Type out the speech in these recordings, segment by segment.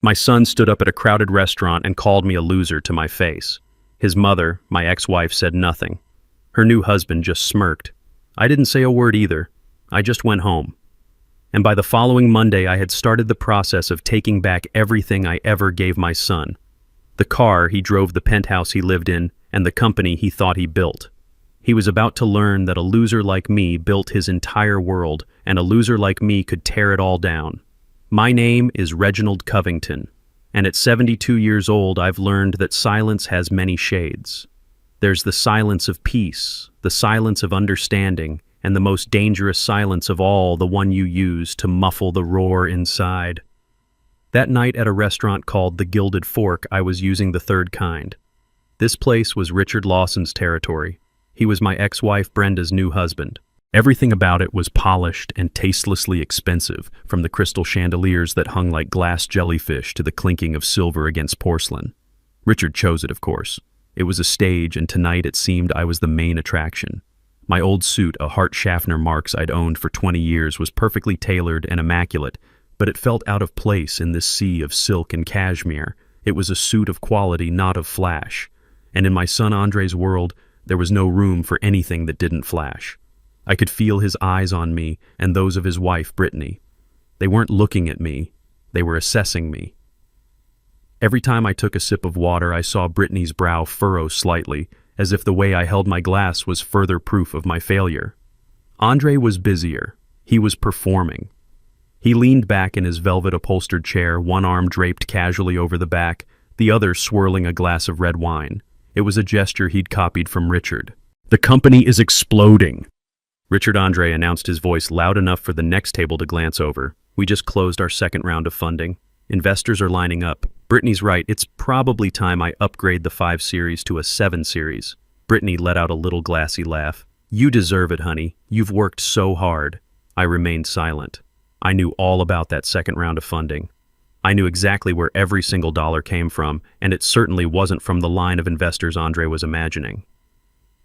My son stood up at a crowded restaurant and called me a loser to my face. His mother, my ex-wife, said nothing. Her new husband just smirked. I didn't say a word either. I just went home. And by the following Monday, I had started the process of taking back everything I ever gave my son. The car he drove, the penthouse he lived in, and the company he thought he built. He was about to learn that a loser like me built his entire world, and a loser like me could tear it all down. My name is Reginald Covington, and at 72 years old, I've learned that silence has many shades. There's the silence of peace, the silence of understanding, and the most dangerous silence of all, the one you use to muffle the roar inside. That night at a restaurant called the Gilded Fork, I was using the third kind. This place was Richard Lawson's territory. He was my ex-wife Brenda's new husband. Everything about it was polished and tastelessly expensive, from the crystal chandeliers that hung like glass jellyfish to the clinking of silver against porcelain. Richard chose it, of course. It was a stage, and tonight it seemed I was the main attraction. My old suit, a Hart Schaffner Marx I'd owned for 20 years, was perfectly tailored and immaculate, but it felt out of place in this sea of silk and cashmere. It was a suit of quality, not of flash. And in my son Andre's world, there was no room for anything that didn't flash. I could feel his eyes on me and those of his wife, Brittany. They weren't looking at me. They were assessing me. Every time I took a sip of water, I saw Brittany's brow furrow slightly, as if the way I held my glass was further proof of my failure. Andre was busier. He was performing. He leaned back in his velvet-upholstered chair, one arm draped casually over the back, the other swirling a glass of red wine. It was a gesture he'd copied from Richard. "The company is exploding," Richard Andre announced, his voice loud enough for the next table to glance over. "We just closed our second round of funding. Investors are lining up. Brittany's right, it's probably time I upgrade the 5 Series to a 7 Series. Brittany let out a little glassy laugh. "You deserve it, honey. You've worked so hard." I remained silent. I knew all about that second round of funding. I knew exactly where every single dollar came from, and it certainly wasn't from the line of investors Andre was imagining.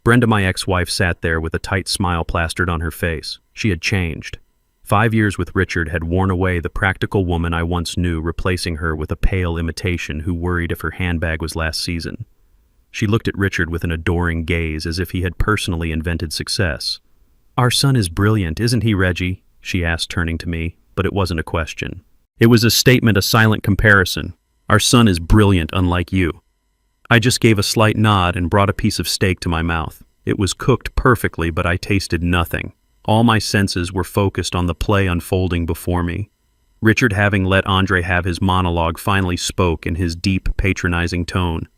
Brenda, my ex-wife, sat there with a tight smile plastered on her face. She had changed. 5 years with Richard had worn away the practical woman I once knew, replacing her with a pale imitation who worried if her handbag was last season. She looked at Richard with an adoring gaze, as if he had personally invented success. "Our son is brilliant, isn't he, Reggie?" she asked, turning to me, but it wasn't a question. It was a statement, a silent comparison. "Our son is brilliant, unlike you." I just gave a slight nod and brought a piece of steak to my mouth. It was cooked perfectly, but I tasted nothing. All my senses were focused on the play unfolding before me. Richard, having let Andre have his monologue, finally spoke in his deep, patronizing tone.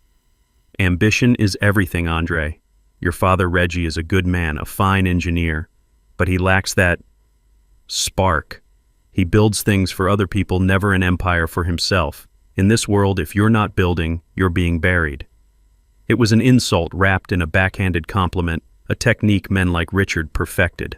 "Ambition is everything, Andre. Your father Reggie is a good man, a fine engineer, but he lacks that spark. He builds things for other people, never an empire for himself. In this world, if you're not building, you're being buried." It was an insult wrapped in a backhanded compliment, a technique men like Richard perfected.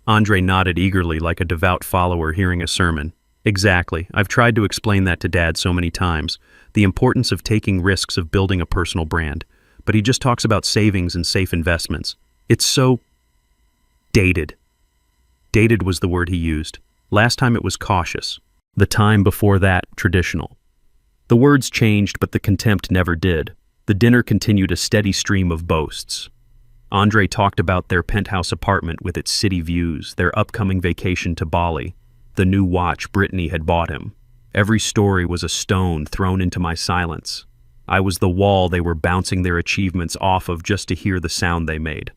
Andre nodded eagerly, like a devout follower hearing a sermon. "Exactly. I've tried to explain that to Dad so many times. The importance of taking risks, of building a personal brand. But he just talks about savings and safe investments. It's so dated." Dated was the word he used. Last time it was cautious. The time before that, traditional. The words changed, but the contempt never did. The dinner continued a steady stream of boasts. Andre talked about their penthouse apartment with its city views, their upcoming vacation to Bali, the new watch Brittany had bought him. Every story was a stone thrown into my silence. I was the wall they were bouncing their achievements off of just to hear the sound they made.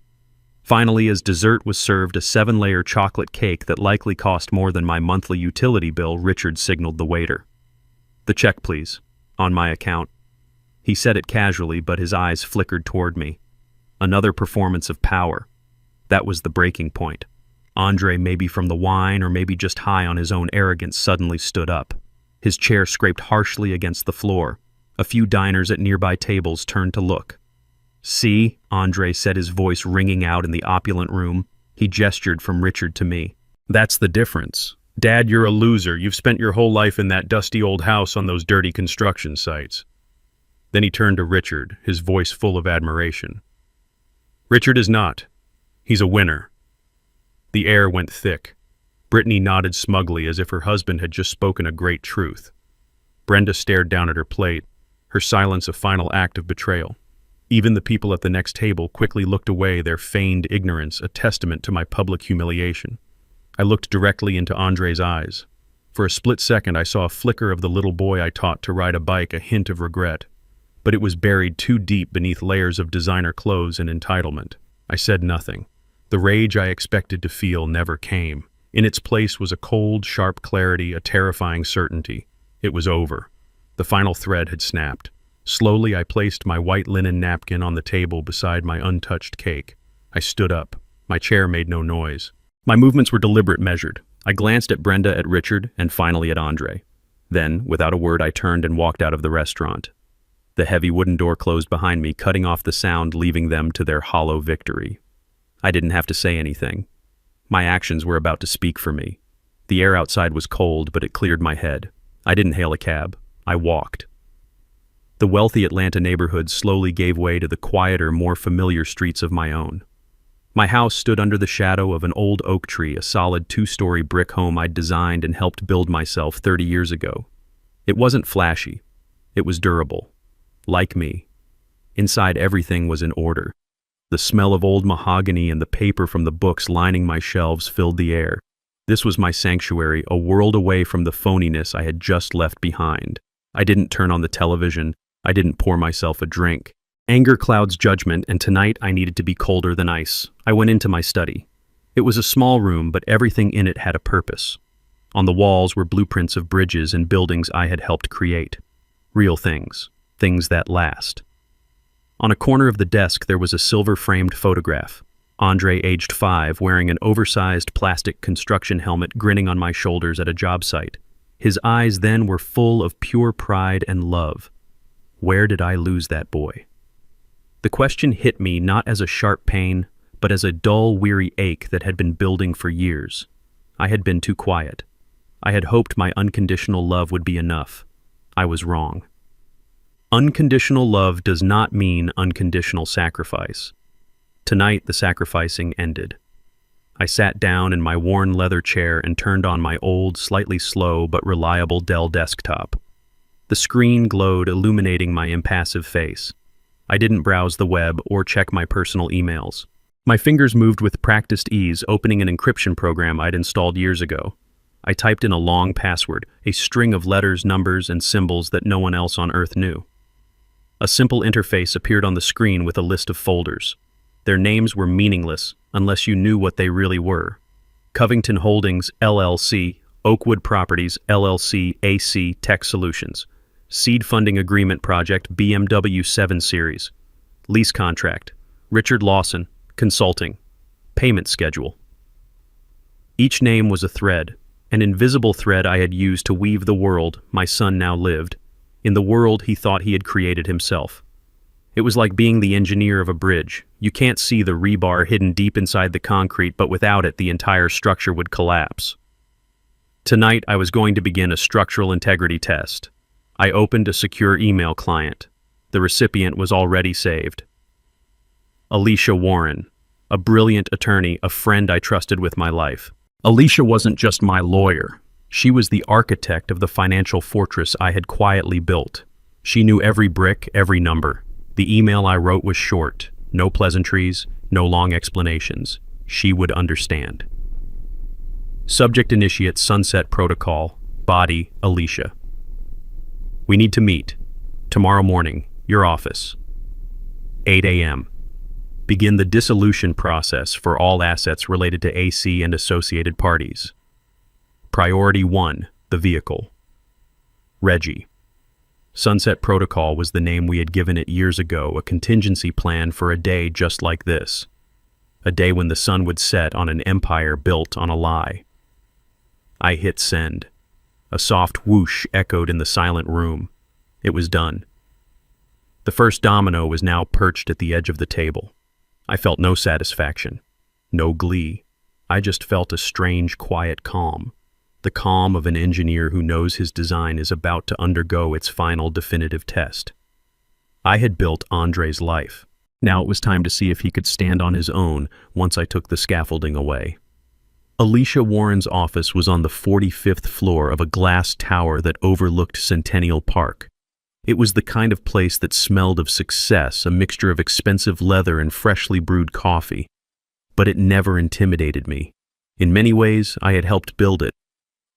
Finally, as dessert was served, a 7-layer chocolate cake that likely cost more than my monthly utility bill, Richard signaled the waiter. "The check, please. On my account." He said it casually, but his eyes flickered toward me. Another performance of power. That was the breaking point. Andre, maybe from the wine or maybe just high on his own arrogance, suddenly stood up. His chair scraped harshly against the floor. A few diners at nearby tables turned to look. "See?" Andre said, his voice ringing out in the opulent room. He gestured from Richard to me. "That's the difference. Dad, you're a loser. You've spent your whole life in that dusty old house on those dirty construction sites." Then he turned to Richard, his voice full of admiration. "Richard is not. He's a winner." The air went thick. Brittany nodded smugly, as if her husband had just spoken a great truth. Brenda stared down at her plate, her silence a final act of betrayal. Even the people at the next table quickly looked away, their feigned ignorance a testament to my public humiliation. I looked directly into Andre's eyes. For a split second, I saw a flicker of the little boy I taught to ride a bike, a hint of regret. But it was buried too deep beneath layers of designer clothes and entitlement. I said nothing. The rage I expected to feel never came. In its place was a cold, sharp clarity, a terrifying certainty. It was over. The final thread had snapped. Slowly, I placed my white linen napkin on the table beside my untouched cake. I stood up. My chair made no noise. My movements were deliberate, measured. I glanced at Brenda, at Richard, and finally at Andre. Then, without a word, I turned and walked out of the restaurant. The heavy wooden door closed behind me, cutting off the sound, leaving them to their hollow victory. I didn't have to say anything. My actions were about to speak for me. The air outside was cold, but it cleared my head. I didn't hail a cab. I walked. The wealthy Atlanta neighborhood slowly gave way to the quieter, more familiar streets of my own. My house stood under the shadow of an old oak tree, a solid 2-story brick home I'd designed and helped build myself 30 years ago. It wasn't flashy. It was durable. Like me. Inside, everything was in order. The smell of old mahogany and the paper from the books lining my shelves filled the air. This was my sanctuary, a world away from the phoniness I had just left behind. I didn't turn on the television. I didn't pour myself a drink. Anger clouds judgment, and tonight I needed to be colder than ice. I went into my study. It was a small room, but everything in it had a purpose. On the walls were blueprints of bridges and buildings I had helped create. Real things. Things that last. On a corner of the desk there was a silver-framed photograph. Andre, aged 5, wearing an oversized plastic construction helmet, grinning on my shoulders at a job site. His eyes then were full of pure pride and love. Where did I lose that boy? The question hit me not as a sharp pain, but as a dull, weary ache that had been building for years. I had been too quiet. I had hoped my unconditional love would be enough. I was wrong. Unconditional love does not mean unconditional sacrifice. Tonight, the sacrificing ended. I sat down in my worn leather chair and turned on my old, slightly slow but reliable Dell desktop. The screen glowed, illuminating my impassive face. I didn't browse the web or check my personal emails. My fingers moved with practiced ease, opening an encryption program I'd installed years ago. I typed in a long password, a string of letters, numbers, and symbols that no one else on Earth knew. A simple interface appeared on the screen with a list of folders. Their names were meaningless unless you knew what they really were. Covington Holdings, LLC, Oakwood Properties, LLC, AC Tech Solutions. Seed Funding Agreement Project, BMW 7 Series. Lease Contract, Richard Lawson, Consulting. Payment Schedule. Each name was a thread, an invisible thread I had used to weave the world my son now lived, in the world he thought he had created himself. It was like being the engineer of a bridge. You can't see the rebar hidden deep inside the concrete, but without it, the entire structure would collapse. Tonight, I was going to begin a structural integrity test. I opened a secure email client. The recipient was already saved. Alicia Warren, a brilliant attorney, a friend I trusted with my life. Alicia wasn't just my lawyer. She was the architect of the financial fortress I had quietly built. She knew every brick, every number. The email I wrote was short. No pleasantries, no long explanations. She would understand. Subject initiate Sunset Protocol. Body Alicia. We need to meet. Tomorrow morning, your office. 8 a.m. Begin the dissolution process for all assets related to AC and associated parties. Priority 1, the vehicle. Reggie. Sunset Protocol was the name we had given it years ago, a contingency plan for a day just like this. A day when the sun would set on an empire built on a lie. I hit send. A soft whoosh echoed in the silent room. It was done. The first domino was now perched at the edge of the table. I felt no satisfaction, no glee. I just felt a strange, quiet calm. The calm of an engineer who knows his design is about to undergo its final definitive test. I had built Andre's life. Now it was time to see if he could stand on his own once I took the scaffolding away. Alicia Warren's office was on the 45th floor of a glass tower that overlooked Centennial Park. It was the kind of place that smelled of success, a mixture of expensive leather and freshly brewed coffee. But it never intimidated me. In many ways, I had helped build it.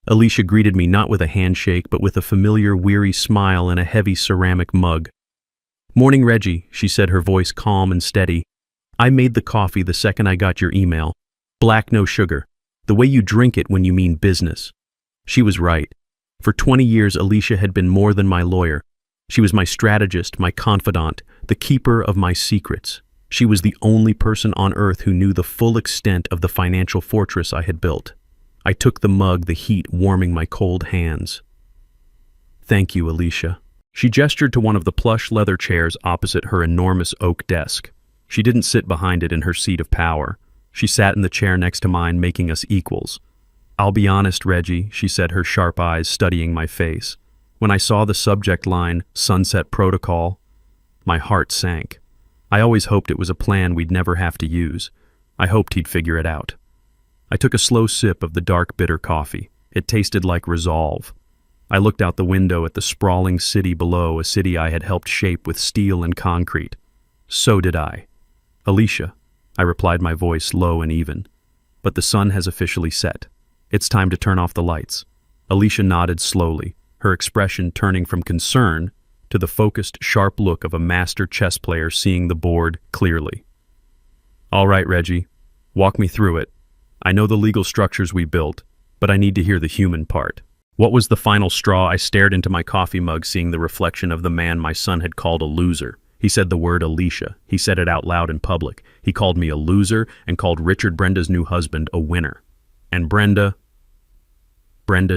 Alicia greeted me not with a handshake, but with a familiar, weary smile and a heavy ceramic mug. "Morning, Reggie," she said, her voice calm and steady. "I made the coffee the second I got your email. Black, no sugar. The way you drink it when you mean business." She was right. For 20 years, Alicia had been more than my lawyer. She was my strategist, my confidant, the keeper of my secrets. She was the only person on earth who knew the full extent of the financial fortress I had built. I took the mug, the heat warming my cold hands. "Thank you, Alicia." She gestured to one of the plush leather chairs opposite her enormous oak desk. She didn't sit behind it in her seat of power. She sat in the chair next to mine, making us equals. "I'll be honest, Reggie," she said, her sharp eyes studying my face. "When I saw the subject line, Sunset Protocol, my heart sank. I always hoped it was a plan we'd never have to use. I hoped he'd figure it out." I took a slow sip of the dark, bitter coffee. It tasted like resolve. I looked out the window at the sprawling city below, a city I had helped shape with steel and concrete. "So did I." "Alicia," I replied, my voice low and even. "But the sun has officially set. It's time to turn off the lights." Alicia nodded slowly, her expression turning from concern to the focused, sharp look of a master chess player seeing the board clearly. "All right, Reggie, walk me through it. I know the legal structures we built, but I need to hear the human part." What was the final straw? I stared into my coffee mug, seeing the reflection of the man my son had called a loser. He said the word Alicia. He said it out loud in public. He called me a loser and called Richard, Brenda's new husband, a winner. And Brenda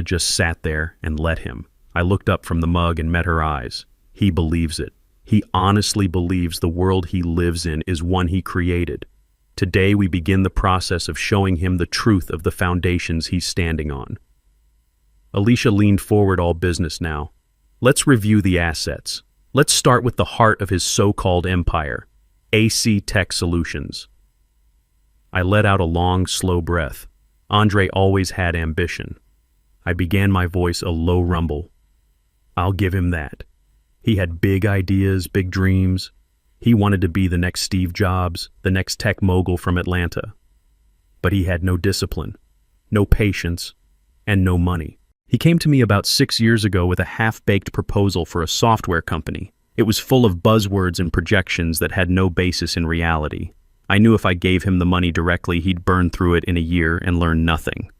just sat there and let him. I looked up from the mug and met her eyes. He believes it. He honestly believes the world he lives in is one he created. Today we begin the process of showing him the truth of the foundations he's standing on. Alicia leaned forward, all business now. "Let's review the assets. Let's start with the heart of his so-called empire, AC Tech Solutions." I let out a long, slow breath. Andre always had ambition. I began, my voice a low rumble. I'll give him that. He had big ideas, big dreams. He wanted to be the next Steve Jobs, the next tech mogul from Atlanta. But he had no discipline, no patience, and no money. He came to me about 6 years ago with a half-baked proposal for a software company. It was full of buzzwords and projections that had no basis in reality. I knew if I gave him the money directly, he'd burn through it in a year and learn nothing.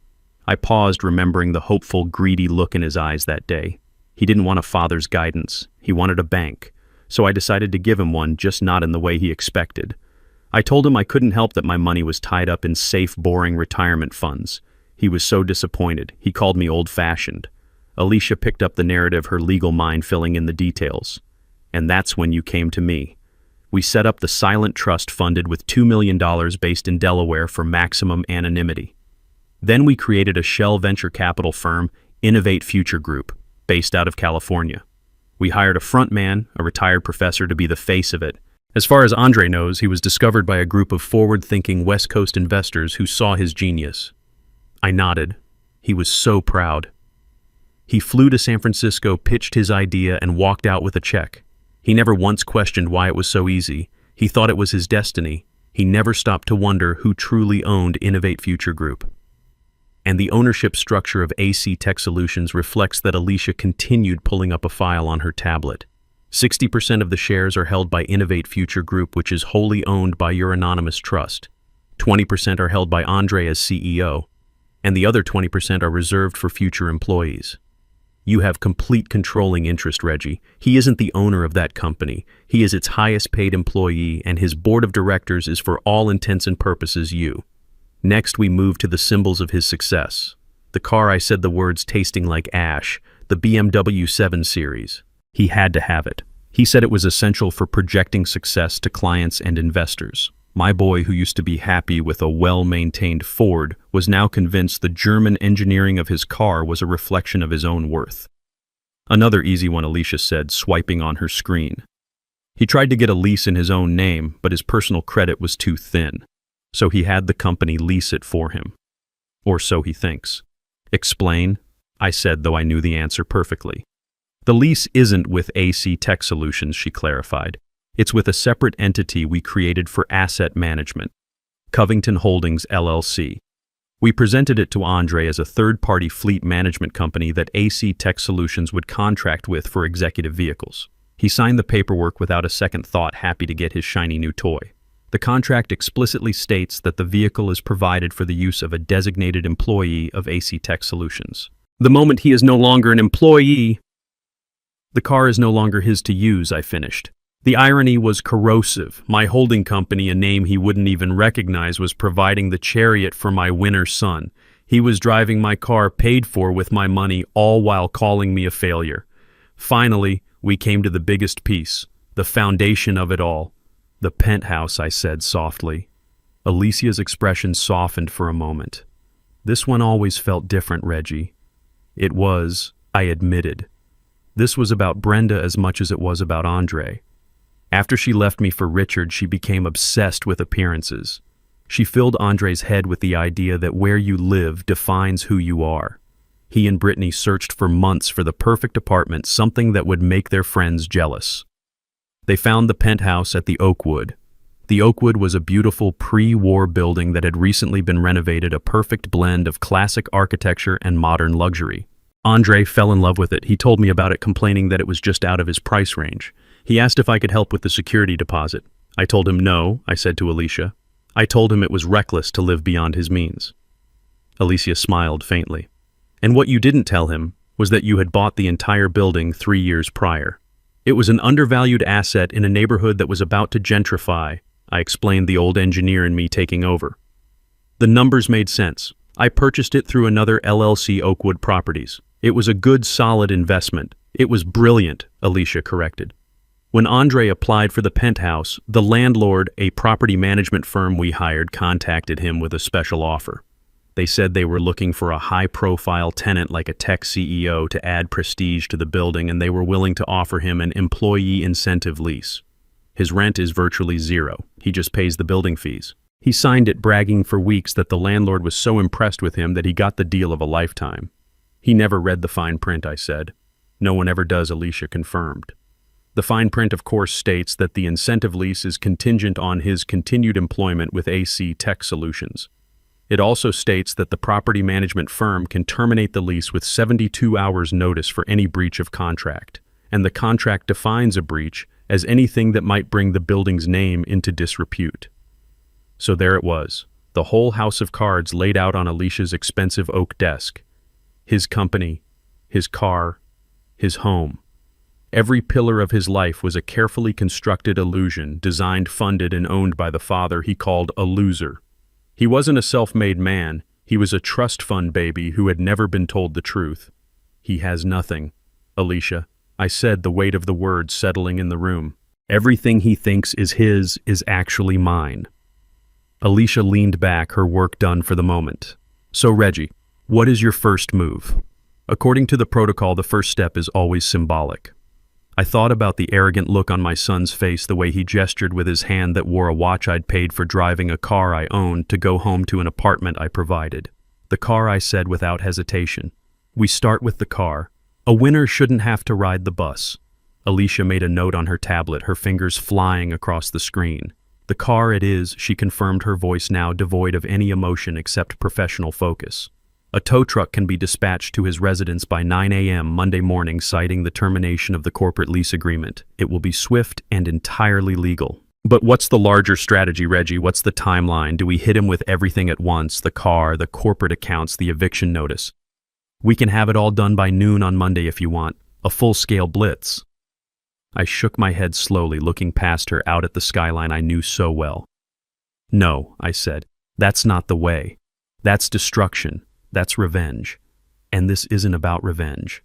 I paused, remembering the hopeful, greedy look in his eyes that day. He didn't want a father's guidance. He wanted a bank. So I decided to give him one, just not in the way he expected. I told him I couldn't help that my money was tied up in safe, boring retirement funds. He was so disappointed. He called me old-fashioned. Alicia picked up the narrative, her legal mind filling in the details. And that's when you came to me. We set up the silent trust funded with $2 million based in Delaware for maximum anonymity. Then we created a shell venture capital firm, Innovate Future Group, based out of California. We hired a front man, a retired professor, to be the face of it. As far as Andre knows, he was discovered by a group of forward-thinking West Coast investors who saw his genius. I nodded. He was so proud. He flew to San Francisco, pitched his idea, and walked out with a check. He never once questioned why it was so easy. He thought it was his destiny. He never stopped to wonder who truly owned Innovate Future Group. And the ownership structure of AC Tech Solutions reflects that Alicia continued pulling up a file on her tablet. 60% of the shares are held by Innovate Future Group, which is wholly owned by your anonymous trust. 20% are held by Andre as CEO, and the other 20% are reserved for future employees. You have complete controlling interest, Reggie. He isn't the owner of that company. He is its highest paid employee, and his board of directors is for all intents and purposes you. Next, we move to the symbols of his success. The car, I said the words tasting like ash, the BMW 7 Series. He had to have it. He said it was essential for projecting success to clients and investors. My boy, who used to be happy with a well-maintained Ford, was now convinced the German engineering of his car was a reflection of his own worth. Another easy one, Alicia said, swiping on her screen. He tried to get a lease in his own name, but his personal credit was too thin, so he had the company lease it for him. Or so he thinks. Explain, I said, though I knew the answer perfectly. The lease isn't with AC Tech Solutions, she clarified. It's with a separate entity we created for asset management, Covington Holdings LLC. We presented it to Andre as a third-party fleet management company that AC Tech Solutions would contract with for executive vehicles. He signed the paperwork without a second thought, happy to get his shiny new toy. The contract explicitly states that the vehicle is provided for the use of a designated employee of AC Tech Solutions. The moment he is no longer an employee, the car is no longer his to use, I finished. The irony was corrosive. My holding company, a name he wouldn't even recognize, was providing the chariot for my winner son. He was driving my car paid for with my money, all while calling me a failure. Finally, we came to the biggest piece, the foundation of it all. The penthouse, I said softly. Alicia's expression softened for a moment. This one always felt different, Reggie. It was, I admitted. This was about Brenda as much as it was about Andre. After she left me for Richard, she became obsessed with appearances. She filled Andre's head with the idea that where you live defines who you are. He and Brittany searched for months for the perfect apartment, something that would make their friends jealous. They found the penthouse at the Oakwood. The Oakwood was a beautiful pre-war building that had recently been renovated, a perfect blend of classic architecture and modern luxury. Andre fell in love with it. He told me about it, complaining that it was just out of his price range. He asked if I could help with the security deposit. I told him no, I said to Alicia. I told him it was reckless to live beyond his means. Alicia smiled faintly. And what you didn't tell him was that you had bought the entire building 3 years prior. It was an undervalued asset in a neighborhood that was about to gentrify, I explained, the old engineer in me taking over. The numbers made sense. I purchased it through another LLC, Oakwood Properties. It was a good, solid investment. It was brilliant, Alicia corrected. When Andre applied for the penthouse, the landlord, a property management firm we hired, contacted him with a special offer. They said they were looking for a high-profile tenant like a tech CEO to add prestige to the building, and they were willing to offer him an employee incentive lease. His rent is virtually zero. He just pays the building fees. He signed it, bragging for weeks that the landlord was so impressed with him that he got the deal of a lifetime. He never read the fine print, I said. No one ever does, Alicia confirmed. The fine print, of course, states that the incentive lease is contingent on his continued employment with AC Tech Solutions. It also states that the property management firm can terminate the lease with 72 hours notice for any breach of contract, and the contract defines a breach as anything that might bring the building's name into disrepute. So there it was, the whole house of cards laid out on Alicia's expensive oak desk. His company, his car, his home. Every pillar of his life was a carefully constructed illusion, designed, funded, and owned by the father he called a loser. He wasn't a self-made man. He was a trust fund baby who had never been told the truth. He has nothing, Alicia, I said, the weight of the words settling in the room. Everything he thinks is his is actually mine. Alicia leaned back, her work done for the moment. So, Reggie, what is your first move? According to the protocol, the first step is always symbolic. I thought about the arrogant look on my son's face, the way he gestured with his hand that wore a watch I'd paid for, driving a car I owned to go home to an apartment I provided. The car, I said without hesitation. We start with the car. A winner shouldn't have to ride the bus. Alicia made a note on her tablet, her fingers flying across the screen. The car it is, she confirmed, her voice now devoid of any emotion except professional focus. A tow truck can be dispatched to his residence by 9 a.m. Monday morning, citing the termination of the corporate lease agreement. It will be swift and entirely legal. But what's the larger strategy, Reggie? What's the timeline? Do we hit him with everything at once? The car, the corporate accounts, the eviction notice? We can have it all done by noon on Monday if you want. A full-scale blitz. I shook my head slowly, looking past her out at the skyline I knew so well. No, I said. That's not the way. That's destruction. That's revenge. And this isn't about revenge.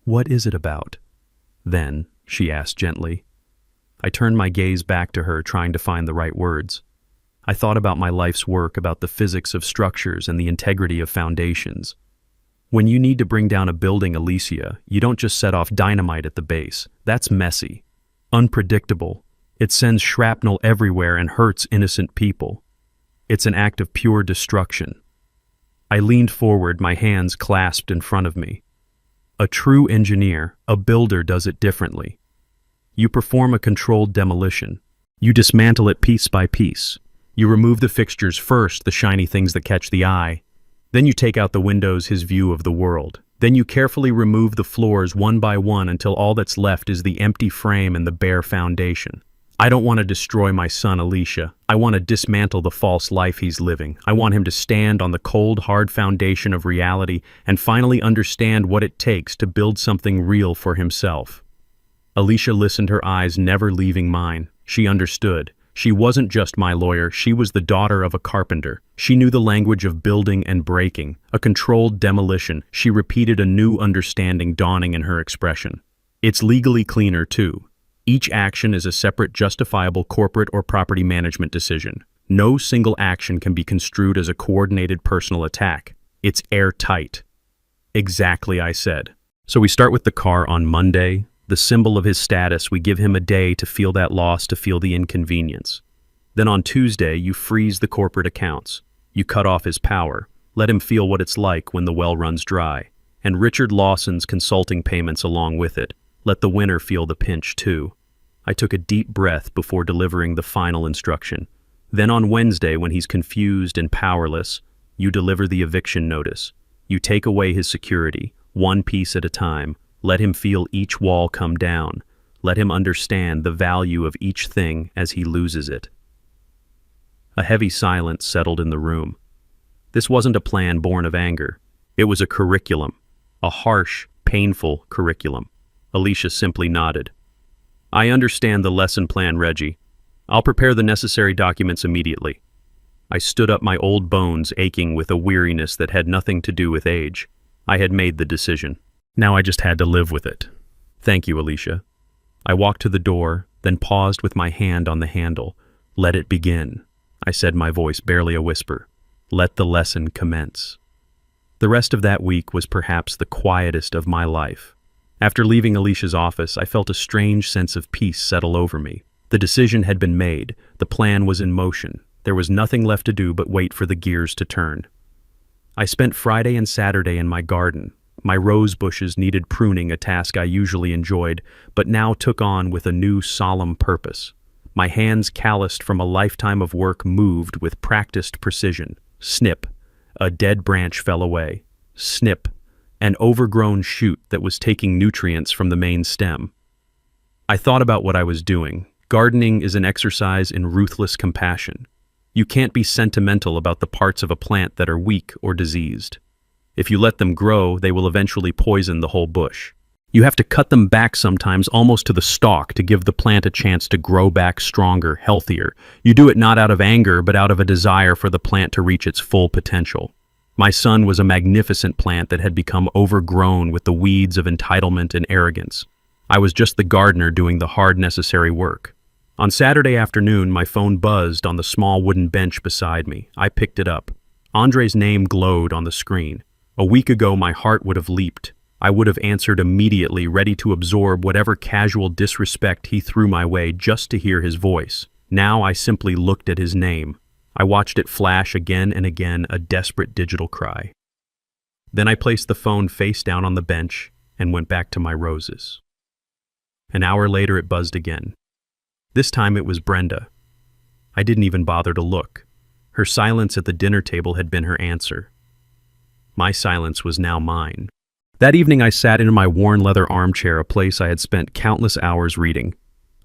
What is it about? Then, she asked gently. I turned my gaze back to her, trying to find the right words. I thought about my life's work, about the physics of structures and the integrity of foundations. When you need to bring down a building, Alicia, you don't just set off dynamite at the base. That's messy, unpredictable. It sends shrapnel everywhere and hurts innocent people. It's an act of pure destruction. I leaned forward, my hands clasped in front of me. A true engineer, a builder, does it differently. You perform a controlled demolition. You dismantle it piece by piece. You remove the fixtures first, the shiny things that catch the eye. Then you take out the windows, his view of the world. Then you carefully remove the floors one by one until all that's left is the empty frame and the bare foundation. I don't want to destroy my son, Alicia. I want to dismantle the false life he's living. I want him to stand on the cold, hard foundation of reality and finally understand what it takes to build something real for himself. Alicia listened, her eyes never leaving mine. She understood. She wasn't just my lawyer, she was the daughter of a carpenter. She knew the language of building and breaking, a controlled demolition. She repeated, a new understanding dawning in her expression. It's legally cleaner, too. Each action is a separate, justifiable corporate or property management decision. No single action can be construed as a coordinated personal attack. It's airtight. Exactly, I said. So we start with the car on Monday. The symbol of his status, we give him a day to feel that loss, to feel the inconvenience. Then on Tuesday, you freeze the corporate accounts. You cut off his power. Let him feel what it's like when the well runs dry. And Richard Lawson's consulting payments along with it. Let the winner feel the pinch too. I took a deep breath before delivering the final instruction. Then on Wednesday, when he's confused and powerless, you deliver the eviction notice. You take away his security, one piece at a time. Let him feel each wall come down. Let him understand the value of each thing as he loses it. A heavy silence settled in the room. This wasn't a plan born of anger. It was a curriculum, a harsh, painful curriculum. Alicia simply nodded. I understand the lesson plan, Reggie. I'll prepare the necessary documents immediately. I stood up, my old bones aching with a weariness that had nothing to do with age. I had made the decision. Now I just had to live with it. Thank you, Alicia. I walked to the door, then paused with my hand on the handle. Let it begin, I said, my voice barely a whisper. Let the lesson commence. The rest of that week was perhaps the quietest of my life. After leaving Alicia's office, I felt a strange sense of peace settle over me. The decision had been made. The plan was in motion. There was nothing left to do but wait for the gears to turn. I spent Friday and Saturday in my garden. My rose bushes needed pruning, a task I usually enjoyed, but now took on with a new solemn purpose. My hands, calloused from a lifetime of work, moved with practiced precision. Snip. A dead branch fell away. Snip. An overgrown shoot that was taking nutrients from the main stem. I thought about what I was doing. Gardening is an exercise in ruthless compassion. You can't be sentimental about the parts of a plant that are weak or diseased. If you let them grow, they will eventually poison the whole bush. You have to cut them back sometimes almost to the stalk to give the plant a chance to grow back stronger, healthier. You do it not out of anger, but out of a desire for the plant to reach its full potential. My son was a magnificent plant that had become overgrown with the weeds of entitlement and arrogance. I was just the gardener doing the hard, necessary work. On Saturday afternoon, my phone buzzed on the small wooden bench beside me. I picked it up. Andre's name glowed on the screen. A week ago, my heart would have leaped. I would have answered immediately, ready to absorb whatever casual disrespect he threw my way just to hear his voice. Now I simply looked at his name. I watched it flash again and again, a desperate digital cry. Then I placed the phone face down on the bench and went back to my roses. An hour later, it buzzed again. This time it was Brenda. I didn't even bother to look. Her silence at the dinner table had been her answer. My silence was now mine. That evening I sat in my worn leather armchair, a place I had spent countless hours reading.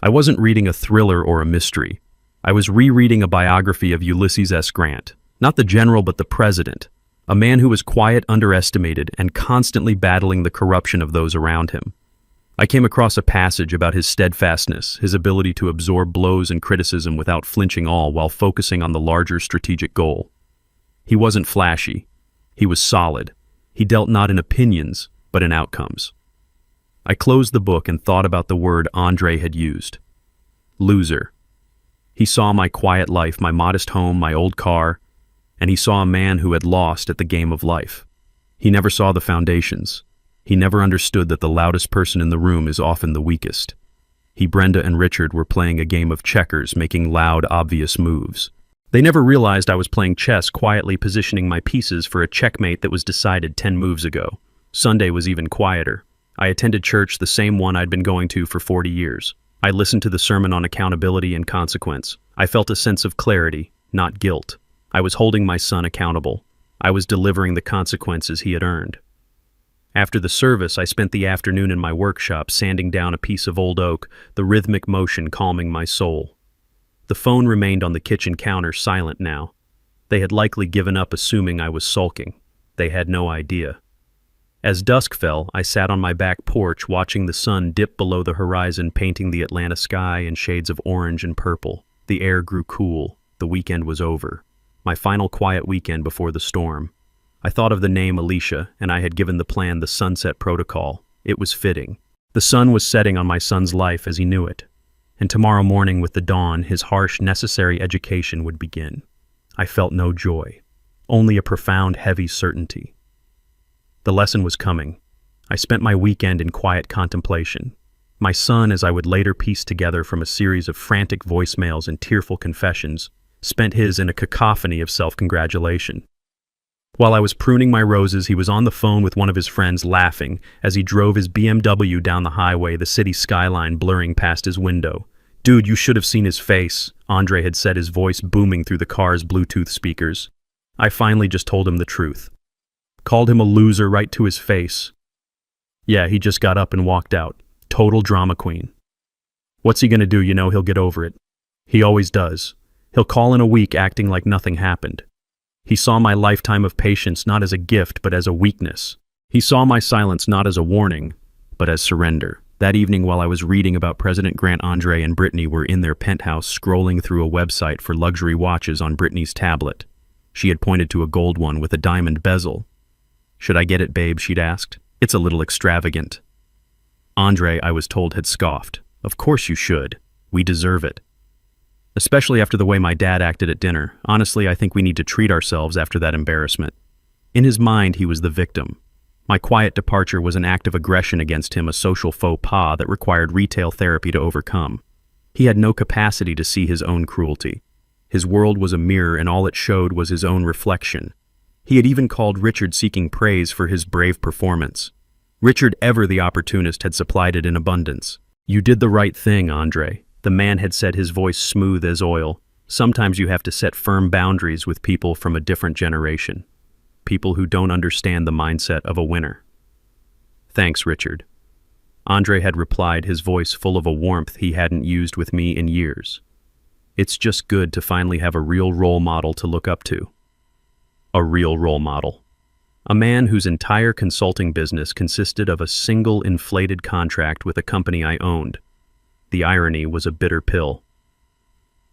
I wasn't reading a thriller or a mystery. I was rereading a biography of Ulysses S. Grant, not the general but the president, a man who was quiet, underestimated, and constantly battling the corruption of those around him. I came across a passage about his steadfastness, his ability to absorb blows and criticism without flinching all while focusing on the larger strategic goal. He wasn't flashy. He was solid. He dealt not in opinions, but in outcomes. I closed the book and thought about the word Andre had used. Loser. He saw my quiet life, my modest home, my old car, and he saw a man who had lost at the game of life. He never saw the foundations. He never understood that the loudest person in the room is often the weakest. He, Brenda, and Richard were playing a game of checkers, making loud, obvious moves. They never realized I was playing chess, quietly positioning my pieces for a checkmate that was decided 10 moves ago. Sunday was even quieter. I attended church, the same one I'd been going to for 40 years. I listened to the sermon on accountability and consequence. I felt a sense of clarity, not guilt. I was holding my son accountable. I was delivering the consequences he had earned. After the service, I spent the afternoon in my workshop sanding down a piece of old oak, the rhythmic motion calming my soul. The phone remained on the kitchen counter, silent now. They had likely given up, assuming I was sulking. They had no idea. As dusk fell, I sat on my back porch watching the sun dip below the horizon, painting the Atlanta sky in shades of orange and purple. The air grew cool. The weekend was over. My final quiet weekend before the storm. I thought of the name Alicia, and I had given the plan the Sunset Protocol. It was fitting. The sun was setting on my son's life as he knew it. And tomorrow morning with the dawn, his harsh, necessary education would begin. I felt no joy, only a profound, heavy certainty. The lesson was coming. I spent my weekend in quiet contemplation. My son, as I would later piece together from a series of frantic voicemails and tearful confessions, spent his in a cacophony of self-congratulation. While I was pruning my roses, he was on the phone with one of his friends, laughing as he drove his BMW down the highway, the city skyline blurring past his window. "Dude, you should have seen his face," Andre had said, his voice booming through the car's Bluetooth speakers. I finally just told him the truth. Called him a loser right to his face. Yeah, he just got up and walked out. Total drama queen. What's he gonna do? You know, he'll get over it. He always does. He'll call in a week acting like nothing happened. He saw my lifetime of patience not as a gift, but as a weakness. He saw my silence not as a warning, but as surrender. That evening, while I was reading about President Grant, Andre and Brittany were in their penthouse scrolling through a website for luxury watches on Brittany's tablet. She had pointed to a gold one with a diamond bezel. "Should I get it, babe?" she'd asked. "It's a little extravagant." Andre, I was told, had scoffed. "Of course you should. We deserve it." Especially after the way my dad acted at dinner. Honestly, I think we need to treat ourselves after that embarrassment. In his mind, he was the victim. My quiet departure was an act of aggression against him, a social faux pas that required retail therapy to overcome. He had no capacity to see his own cruelty. His world was a mirror, and all it showed was his own reflection. He had even called Richard, seeking praise for his brave performance. Richard, ever the opportunist, had supplied it in abundance. "You did the right thing, Andre," the man had said, his voice smooth as oil. "Sometimes you have to set firm boundaries with people from a different generation. People who don't understand the mindset of a winner." "Thanks, Richard." Andre had replied, his voice full of a warmth he hadn't used with me in years. "It's just good to finally have a real role model to look up to." A real role model. A man whose entire consulting business consisted of a single inflated contract with a company I owned. The irony was a bitter pill.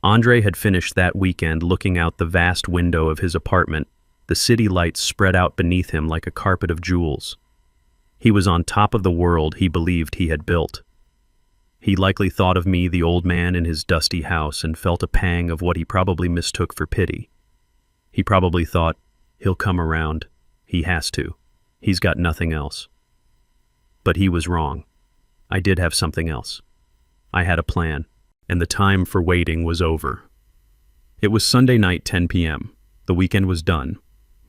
Andre had finished that weekend looking out the vast window of his apartment, the city lights spread out beneath him like a carpet of jewels. He was on top of the world he believed he had built. He likely thought of me, the old man in his dusty house, and felt a pang of what he probably mistook for pity. He probably thought, "He'll come around. He has to. He's got nothing else." But he was wrong. I did have something else. I had a plan, and the time for waiting was over. It was Sunday night, 10 p.m. The weekend was done.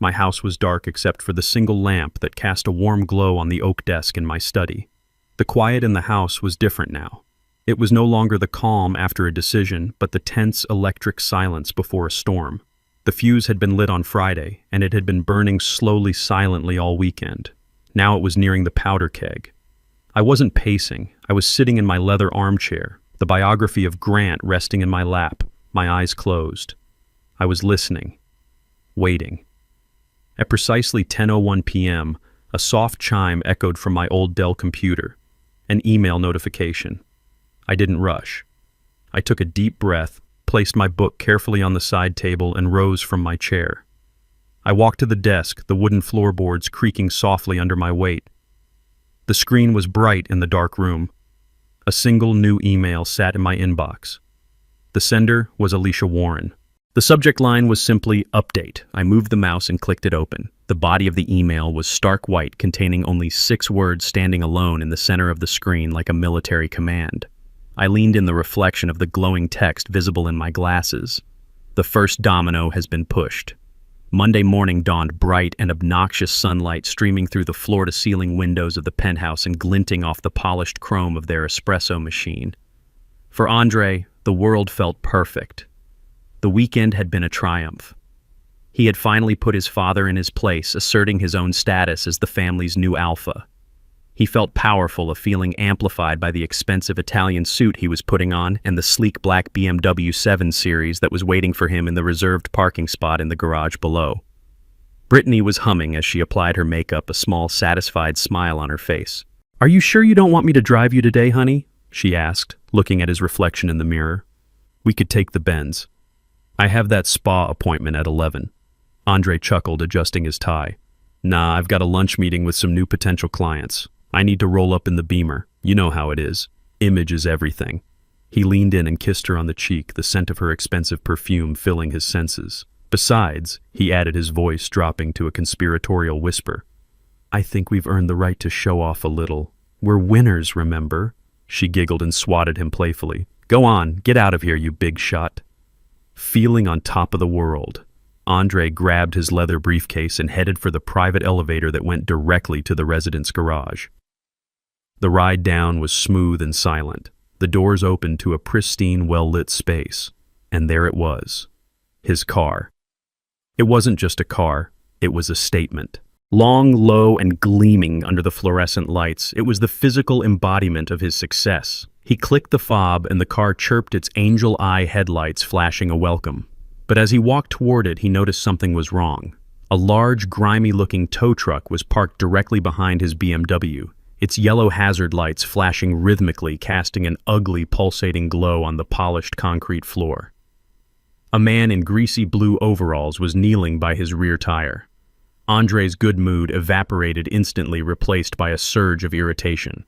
My house was dark except for the single lamp that cast a warm glow on the oak desk in my study. The quiet in the house was different now. It was no longer the calm after a decision, but the tense electric silence before a storm. The fuse had been lit on Friday, and it had been burning slowly, silently all weekend. Now it was nearing the powder keg. I wasn't pacing. I was sitting in my leather armchair, the biography of Grant resting in my lap, my eyes closed. I was listening, waiting. At precisely 10:01 p.m., a soft chime echoed from my old Dell computer, an email notification. I didn't rush. I took a deep breath, placed my book carefully on the side table, and rose from my chair. I walked to the desk, the wooden floorboards creaking softly under my weight. The screen was bright in the dark room. A single new email sat in my inbox. The sender was Alicia Warren. The subject line was simply "Update." I moved the mouse and clicked it open. The body of the email was stark white, containing only 6 words standing alone in the center of the screen like a military command. I leaned in the reflection of the glowing text visible in my glasses. The first domino has been pushed. Monday morning dawned bright and obnoxious sunlight streaming through the floor-to-ceiling windows of the penthouse and glinting off the polished chrome of their espresso machine. For Andre, the world felt perfect. The weekend had been a triumph. He had finally put his father in his place, asserting his own status as the family's new alpha. He felt powerful, a feeling amplified by the expensive Italian suit he was putting on and the sleek black BMW 7 Series that was waiting for him in the reserved parking spot in the garage below. Brittany was humming as she applied her makeup, a small, satisfied smile on her face. "Are you sure you don't want me to drive you today, honey?" she asked, looking at his reflection in the mirror. "We could take the Benz. I have that spa appointment at 11. Andre chuckled, adjusting his tie. "Nah, I've got a lunch meeting with some new potential clients. I need to roll up in the Beamer. You know how it is. Image is everything." He leaned in and kissed her on the cheek, the scent of her expensive perfume filling his senses. "Besides," he added, his voice dropping to a conspiratorial whisper, "I think we've earned the right to show off a little. We're winners, remember?" She giggled and swatted him playfully. "Go on, get out of here, you big shot." Feeling on top of the world, Andre grabbed his leather briefcase and headed for the private elevator that went directly to the residence garage. The ride down was smooth and silent. The doors opened to a pristine, well-lit space. And there it was. His car. It wasn't just a car, it was a statement. Long, low, and gleaming under the fluorescent lights, it was the physical embodiment of his success. He clicked the fob and the car chirped, its angel eye headlights flashing a welcome. But as he walked toward it, he noticed something was wrong. A large, grimy-looking tow truck was parked directly behind his BMW, its yellow hazard lights flashing rhythmically, casting an ugly, pulsating glow on the polished concrete floor. A man in greasy blue overalls was kneeling by his rear tire. Andre's good mood evaporated instantly, replaced by a surge of irritation.